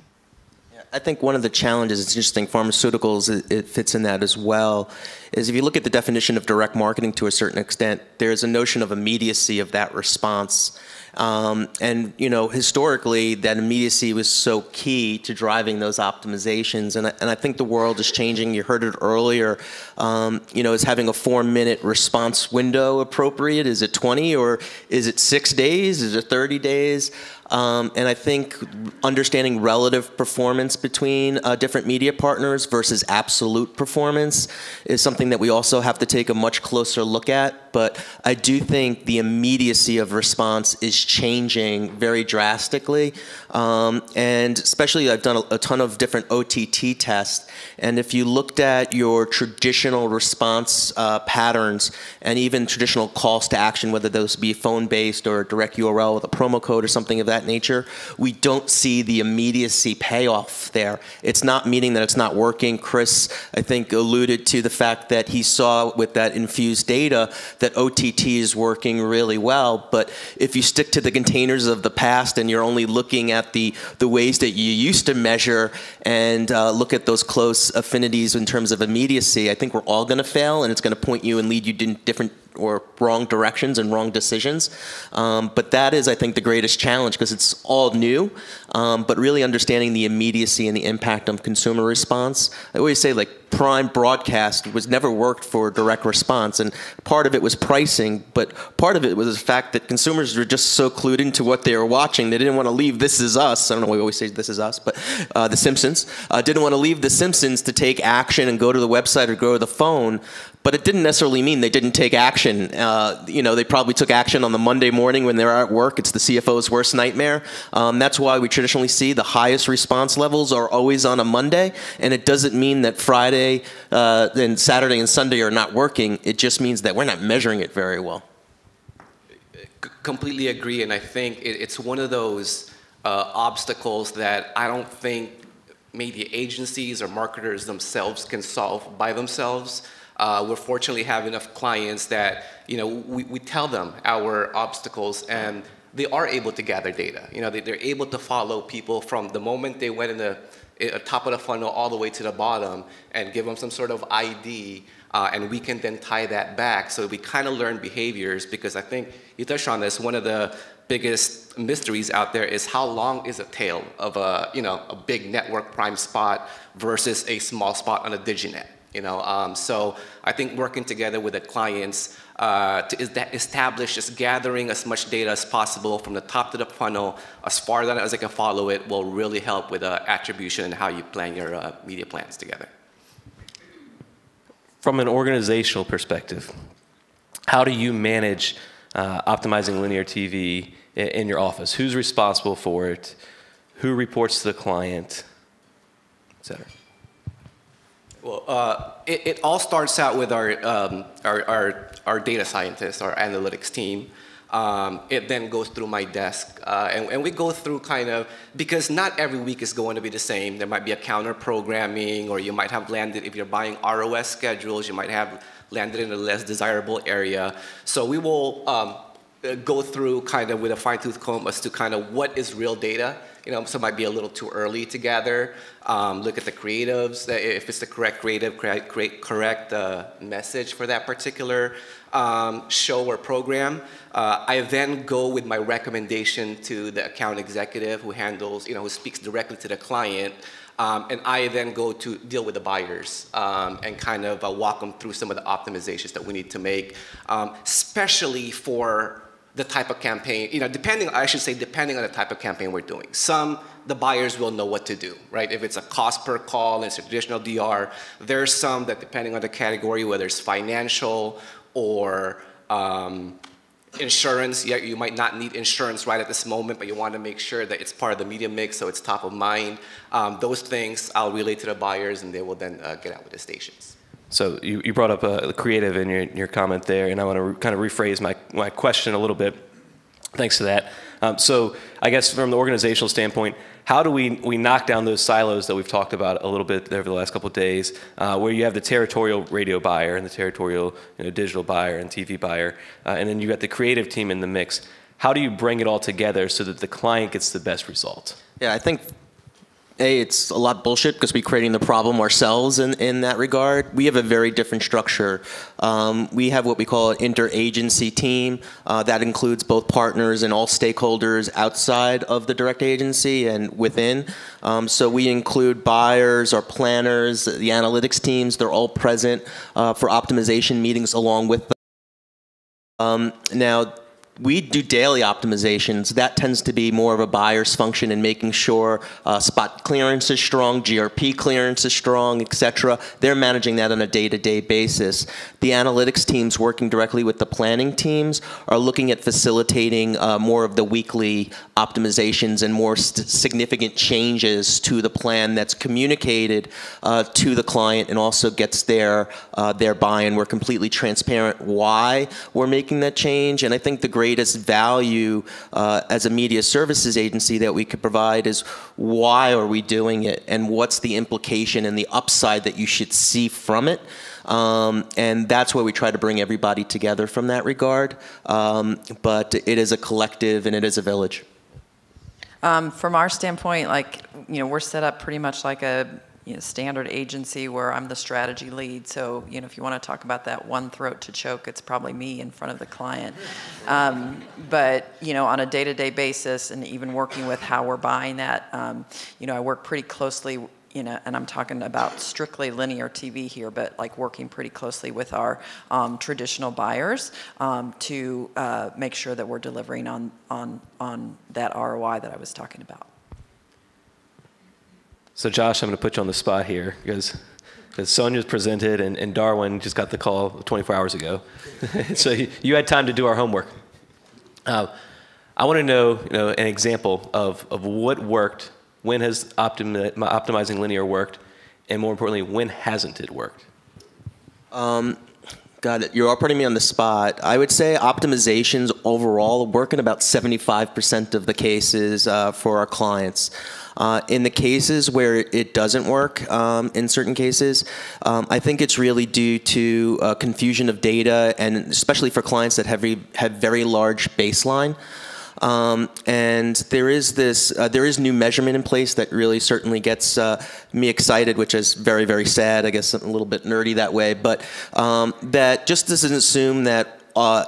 S8: I think one of the challenges, it's interesting, pharmaceuticals, it fits in that as well, is if you look at the definition of direct marketing to a certain extent, there's a notion of immediacy of that response. And, you know, historically, that immediacy was so key to driving those optimizations. And I think the world is changing. You heard it earlier. You know, is having a 4-minute response window appropriate? Is it 20 or is it 6 days? Is it 30 days? And I think understanding relative performance between different media partners versus absolute performance is something that we also have to take a much closer look at. But I do think the immediacy of response is changing very drastically. And especially I've done a ton of different OTT tests. And if you looked at your traditional response patterns and even traditional calls to action, whether those be phone-based or a direct URL with a promo code or something of that nature, we don't see the immediacy payoff there. It's not meaning that it's not working. Chris, I think, alluded to the fact that he saw with that infused data that OTT is working really well. But if you stick to the containers of the past and you're only looking at the ways that you used to measure and look at those close affinities in terms of immediacy, I think we're all going to fail, and it's going to point you and lead you in different or wrong directions and wrong decisions. But that is, I think, the greatest challenge because it's all new, but really understanding the immediacy and the impact on consumer response. I always say, like, prime broadcast was never worked for direct response, and part of it was pricing, but part of it was the fact that consumers were just so clued into what they were watching, they didn't want to leave This Is Us. I don't know why we always say This Is Us, but The Simpsons. Didn't want to leave The Simpsons to take action and go to the website or go to the phone, but it didn't necessarily mean they didn't take action. You know, they probably took action on the Monday morning when they're at work. It's the CFO's worst nightmare. That's why we traditionally see the highest response levels are always on a Monday, and it doesn't mean that Friday and Saturday and Sunday are not working. It just means that we're not measuring it very well.
S7: Completely agree, and I think it's one of those obstacles that I don't think media agencies or marketers themselves can solve by themselves. We're fortunately have enough clients that, you know, we tell them our obstacles and they are able to gather data. You know, they're able to follow people from the moment they went in the top of the funnel all the way to the bottom, and give them some sort of ID, and we can then tie that back. So we kind of learn behaviors, because I think you touched on this. One of the biggest mysteries out there is how long is a tail of a big network prime spot versus a small spot on a diginet. So I think working together with the clients to establish just gathering as much data as possible from the top to the funnel, as far as I can follow it, will really help with attribution and how you plan your media plans together.
S6: From an organizational perspective, how do you manage optimizing linear TV in your office? Who's responsible for it? Who reports to the client, et cetera?
S7: Well, it all starts out with our data scientists, our analytics team. It then goes through my desk, and we go through because not every week is going to be the same. There might be a counter programming, or you might have landed, if you're buying ROS schedules, you might have landed in a less desirable area. So we will go through with a fine-tooth comb as to what is real data. So it might be a little too early to gather. Look at the creatives, if it's the correct creative, correct message for that particular show or program. I then go with my recommendation to the account executive who handles, who speaks directly to the client. And I then go to deal with the buyers and walk them through some of the optimizations that we need to make, especially for the type of campaign, depending on the type of campaign we're doing. The buyers will know what to do, right? If it's a cost per call and it's a traditional DR, there's some that, depending on the category, whether it's financial or insurance, you might not need insurance right at this moment, but you want to make sure that it's part of the media mix, so it's top of mind. Those things I'll relay to the buyers, and they will then get out with the stations.
S6: So you brought up a creative in your comment there, and I want to kind of rephrase my question a little bit. Thanks to that. So I guess from the organizational standpoint, how do we knock down those silos that we've talked about a little bit over the last couple of days, where you have the territorial radio buyer and the territorial digital buyer and TV buyer, and then you got the creative team in the mix. How do you bring it all together so that the client gets the best result?
S8: Yeah, I think it's a lot of bullshit because we're creating the problem ourselves in that regard. We have a very different structure. We have what we call an interagency team that includes both partners and all stakeholders outside of the direct agency and within. So we include buyers, our planners, the analytics teams. They're all present for optimization meetings along with them. Now, we do daily optimizations. That tends to be more of a buyer's function in making sure spot clearance is strong, GRP clearance is strong, et cetera. They're managing that on a day-to-day basis. The analytics teams working directly with the planning teams are looking at facilitating more of the weekly optimizations and more significant changes to the plan that's communicated to the client and also gets their buy-in. We're completely transparent why we're making that change, and I think the greatest value as a media services agency that we could provide is why are we doing it and what's the implication and the upside that you should see from it. And that's where we try to bring everybody together from that regard. But it is a collective and it is a village.
S5: From our standpoint, we're set up pretty much like a standard agency where I'm the strategy lead. So, if you want to talk about that one throat to choke, it's probably me in front of the client. But, on a day-to-day basis and even working with how we're buying that, I work pretty closely, and I'm talking about strictly linear TV here, but working pretty closely with our traditional buyers to make sure that we're delivering on that ROI that I was talking about.
S6: So Josh, I'm going to put you on the spot here because Sonia's presented and Darwin just got the call 24 hours ago. So you had time to do our homework. I want to know, an example of what worked, when has optimizing linear worked, and more importantly, when hasn't it worked?
S8: Got it. You're all putting me on the spot. I would say optimizations overall work in about 75% of the cases for our clients. In the cases where it doesn't work, in certain cases, I think it's really due to confusion of data, and especially for clients that have very large baseline. And there is new measurement in place that really certainly gets me excited, which is very, very sad. I guess I'm a little bit nerdy that way, but that just doesn't assume that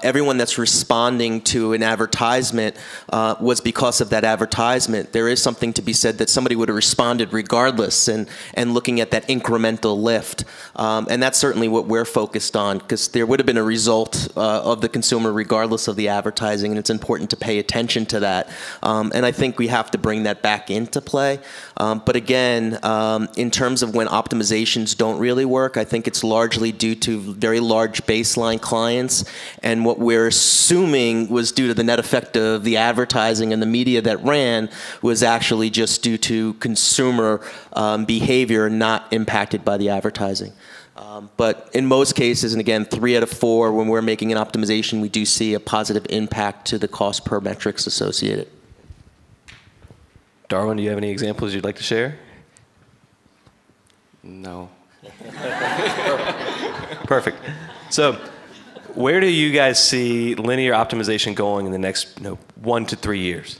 S8: everyone that's responding to an advertisement was because of that advertisement. There is something to be said that somebody would have responded regardless, and looking at that incremental lift. And that's certainly what we're focused on, because there would have been a result of the consumer regardless of the advertising, and it's important to pay attention to that. And I think we have to bring that back into play. But again, in terms of when optimizations don't really work, I think it's largely due to very large baseline clients. And what we're assuming was due to the net effect of the advertising and the media that ran was actually just due to consumer behavior not impacted by the advertising. But in most cases, and again, 3 out of 4, when we're making an optimization, we do see a positive impact to the cost per metrics associated.
S6: Darwin, do you have any examples you'd like to share?
S7: No.
S6: Perfect. So, where do you guys see linear optimization going in the next 1 to 3 years?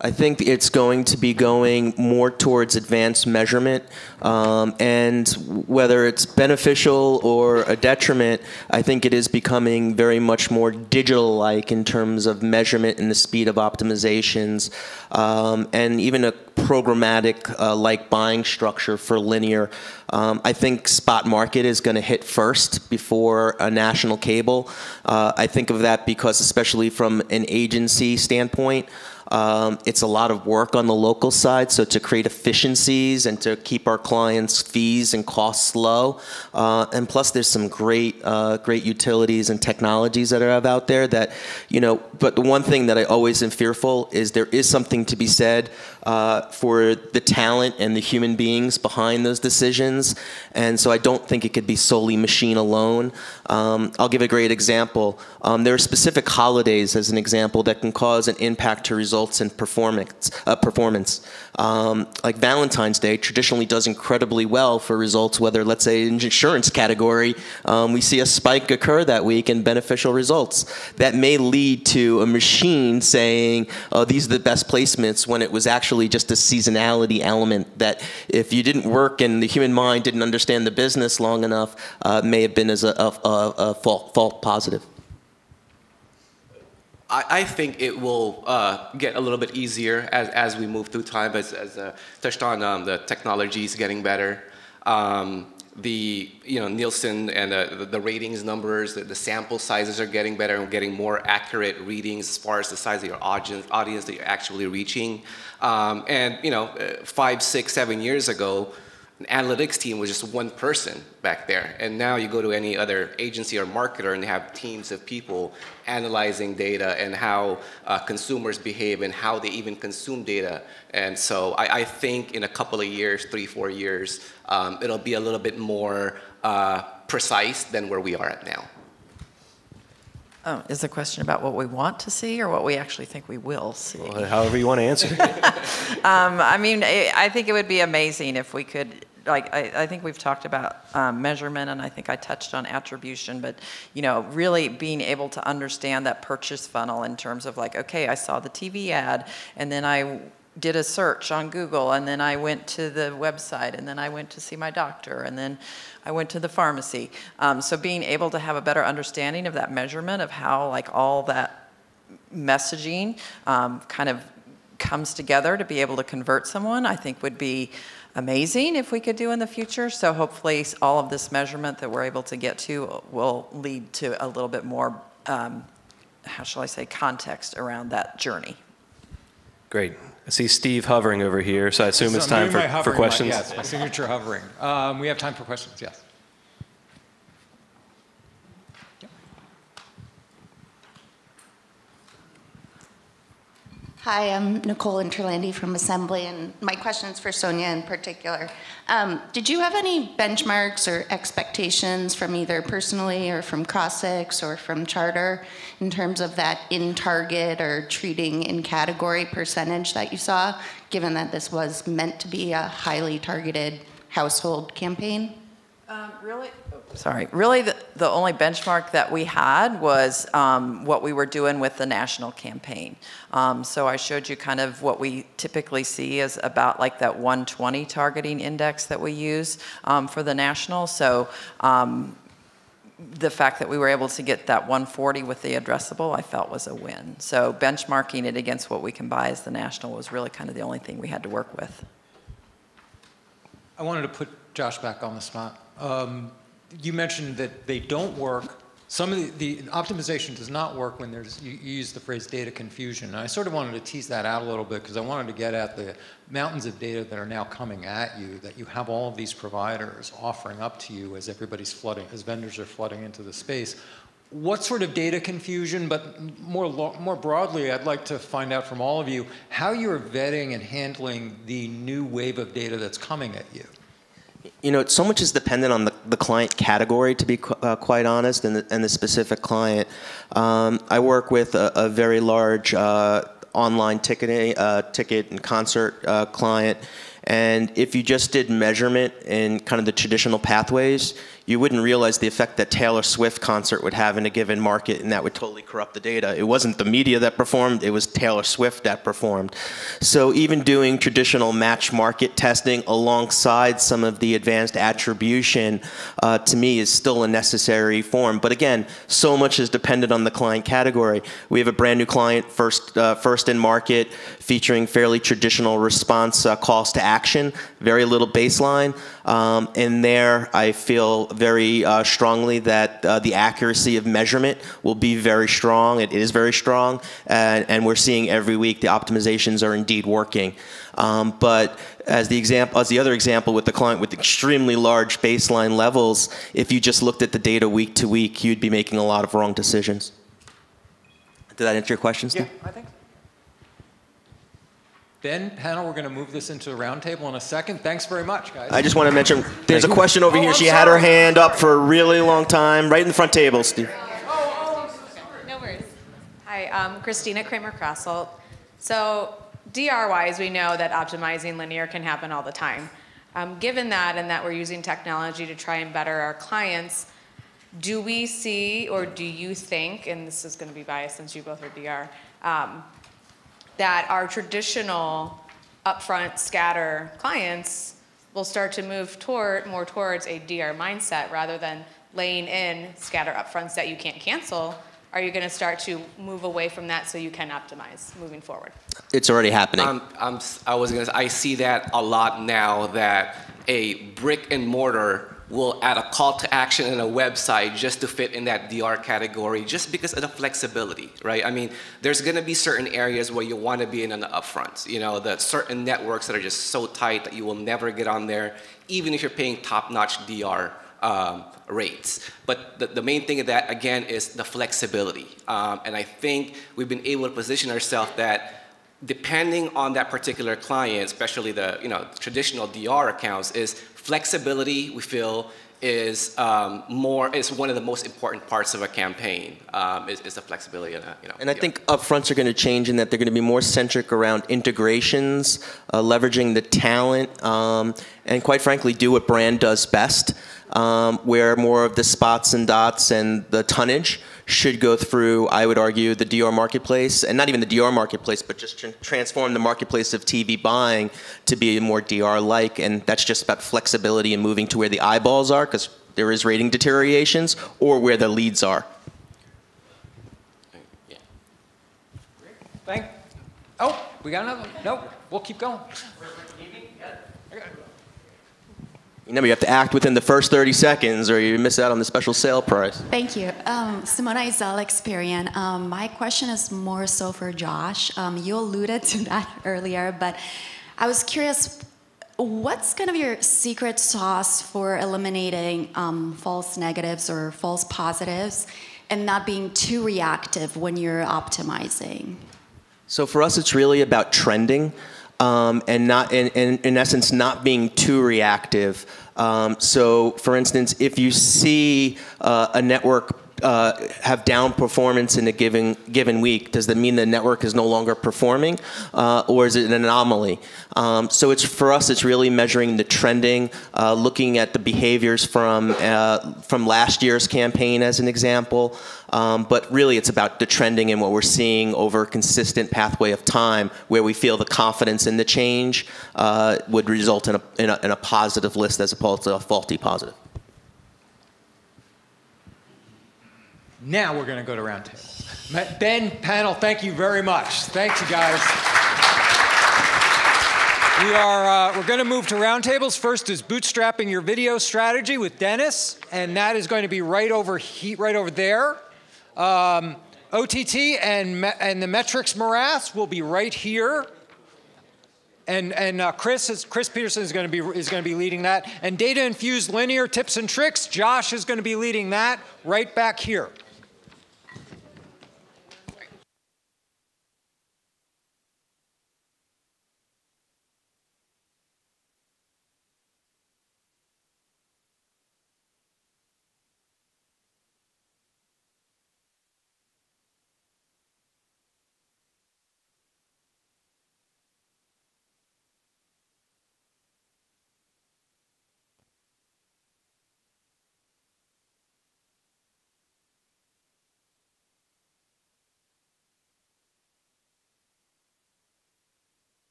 S8: I think it's going to be going more towards advanced measurement, and whether it's beneficial or a detriment, I think it is becoming very much more digital-like in terms of measurement and the speed of optimizations, and even a programmatic-like buying structure for linear. I think spot market is going to hit first before a national cable. I think of that because, especially from an agency standpoint, it's a lot of work on the local side, so to create efficiencies and to keep our clients' fees and costs low. And plus, there's some great utilities and technologies that are out there that, but the one thing that I always am fearful is there is something to be said for the talent and the human beings behind those decisions. And so I don't think it could be solely machine alone. I'll give a great example. There are specific holidays, as an example, that can cause an impact to results in performance. Like Valentine's Day traditionally does incredibly well for results, whether, let's say, in insurance category, we see a spike occur that week in beneficial results. That may lead to a machine saying, oh, these are the best placements, when it was actually just a seasonality element that, if you didn't work and the human mind didn't understand the business long enough, may have been as a false positive.
S7: I think it will get a little bit easier as we move through time, as touched on, the technology is getting better. The Nielsen and the ratings numbers, the sample sizes are getting better, and we're getting more accurate readings as far as the size of your audience that you're actually reaching. And 5, 6, 7 years ago, an analytics team was just one person back there. And now you go to any other agency or marketer and they have teams of people analyzing data and how consumers behave and how they even consume data. And so I think in a couple of years, 3, 4 years, it'll be a little bit more precise than where we are at now.
S5: Oh, is the question about what we want to see or what we actually think we will see?
S6: Well, however you want to answer.
S5: I think it would be amazing if we could, I think we've talked about measurement, and I think I touched on attribution, but, really being able to understand that purchase funnel in terms of okay, I saw the TV ad, and then I did a search on Google, and then I went to the website, and then I went to see my doctor, and then I went to the pharmacy. So being able to have a better understanding of that measurement of how all that messaging kind of comes together to be able to convert someone, I think would be amazing if we could do in the future. So hopefully all of this measurement that we're able to get to will lead to a little bit more, how shall I say, context around that journey.
S6: Great. I see Steve hovering over here, so I assume it's time for questions.
S1: Yes, my signature hovering. We have time for questions, yes.
S9: Hi, I'm Nicole Interlandi from Assembly, and my question is for Sonia in particular. Did you have any benchmarks or expectations from either personally or from Crossix or from Charter in terms of that in-target or treating in-category percentage that you saw, given that this was meant to be a highly targeted household campaign?
S5: Really? Oh, Sorry, really the only benchmark that we had was what we were doing with the national campaign. So I showed you kind of what we typically see is about like that 120 targeting index that we use for the national. So the fact that we were able to get that 140 with the addressable, I felt was a win. So benchmarking it against what we can buy as the national was really kind of the only thing we had to work with.
S1: I wanted to put Josh back on the spot. You mentioned that they don't work. Some of the optimization does not work when you use the phrase data confusion. And I sort of wanted to tease that out a little bit because I wanted to get at the mountains of data that are now coming at you, that you have all of these providers offering up to you as everybody's flooding, as vendors are flooding into the space. What sort of data confusion, but more broadly, I'd like to find out from all of you how you're vetting and handling the new wave of data that's coming at you.
S8: You know, so much is dependent on the client category, to be quite honest, and the specific client. I work with a very large online ticket and concert client, and if you just did measurement in kind of the traditional pathways, you wouldn't realize the effect that Taylor Swift concert would have in a given market, and that would totally corrupt the data. It wasn't the media that performed, it was Taylor Swift that performed. So even doing traditional match market testing alongside some of the advanced attribution, to me, is still a necessary form. But again, so much is dependent on the client category. We have a brand new client, first in market, featuring fairly traditional response calls to action, very little baseline. And there, I feel very strongly that the accuracy of measurement will be very strong. It is very strong, and we're seeing every week the optimizations are indeed working. But as the other example with the client with extremely large baseline levels, if you just looked at the data week to week, you'd be making a lot of wrong decisions. Did that answer your question, Steve?
S1: Yeah, I think so. Ben, panel, we're going to move this into a roundtable in a second. Thanks very much, guys.
S8: I just want to mention, there's a question over here. She had her hand up for a really long time, right in the front table, Steve.
S10: No worries. Hi, I'm Christina Kramer-Krasselt. So DR-wise, we know that optimizing linear can happen all the time. Given that and that we're using technology to try and better our clients, do we see or do you think, and this is going to be biased since you both are DR, that our traditional upfront scatter clients will start to move more towards a DR mindset rather than laying in scatter upfronts that you can't cancel? Are you going to start to move away from that so you can optimize moving forward?
S8: It's already happening.
S7: I see that a lot now, that a brick and mortar will add a call to action in a website just to fit in that DR category, just because of the flexibility, right? I mean, there's going to be certain areas where you want to be in on the upfronts. You know, the certain networks that are just so tight that you will never get on there, even if you're paying top-notch DR rates. But the main thing of that, again, is the flexibility. And I think we've been able to position ourselves that depending on that particular client, especially the traditional DR accounts, is flexibility, we feel, is one of the most important parts of a campaign, is the flexibility.
S8: And I think upfronts are going to change in that they're going to be more centric around integrations, leveraging the talent, and quite frankly, do what brand does best, where more of the spots and dots and the tonnage should go through, I would argue, the DR marketplace, and not even the DR marketplace, but just transform the marketplace of TV buying to be more DR-like, and that's just about flexibility and moving to where the eyeballs are, because there is rating deteriorations, or where the leads are.
S1: Oh, we got another one. Nope, we'll keep going.
S8: Remember, you have to act within the first 30 seconds or you miss out on the special sale price.
S11: Thank you. Simona Isel, Experian. My question is more so for Josh. You alluded to that earlier, but I was curious, what's kind of your secret sauce for eliminating false negatives or false positives and not being too reactive when you're optimizing?
S8: So for us, it's really about trending. And not, in essence, not being too reactive. So, for instance, if you see a network have down performance in a given week, does that mean the network is no longer performing, or is it an anomaly? So for us, it's really measuring the trending, looking at the behaviors from last year's campaign as an example. But really, it's about the trending and what we're seeing over a consistent pathway of time, where we feel the confidence in the change would result in a positive list as opposed to a faulty positive.
S1: Now we're going to go to roundtable. Ben, panel, thank you very much. Thanks, you guys. We're going to move to roundtables. First is bootstrapping your video strategy with Dennis, and that is going to be right over there. OTT and the metrics morass will be right here. And Chris Peterson is going to be leading that. And data infused linear tips and tricks, Josh is going to be leading that right back here.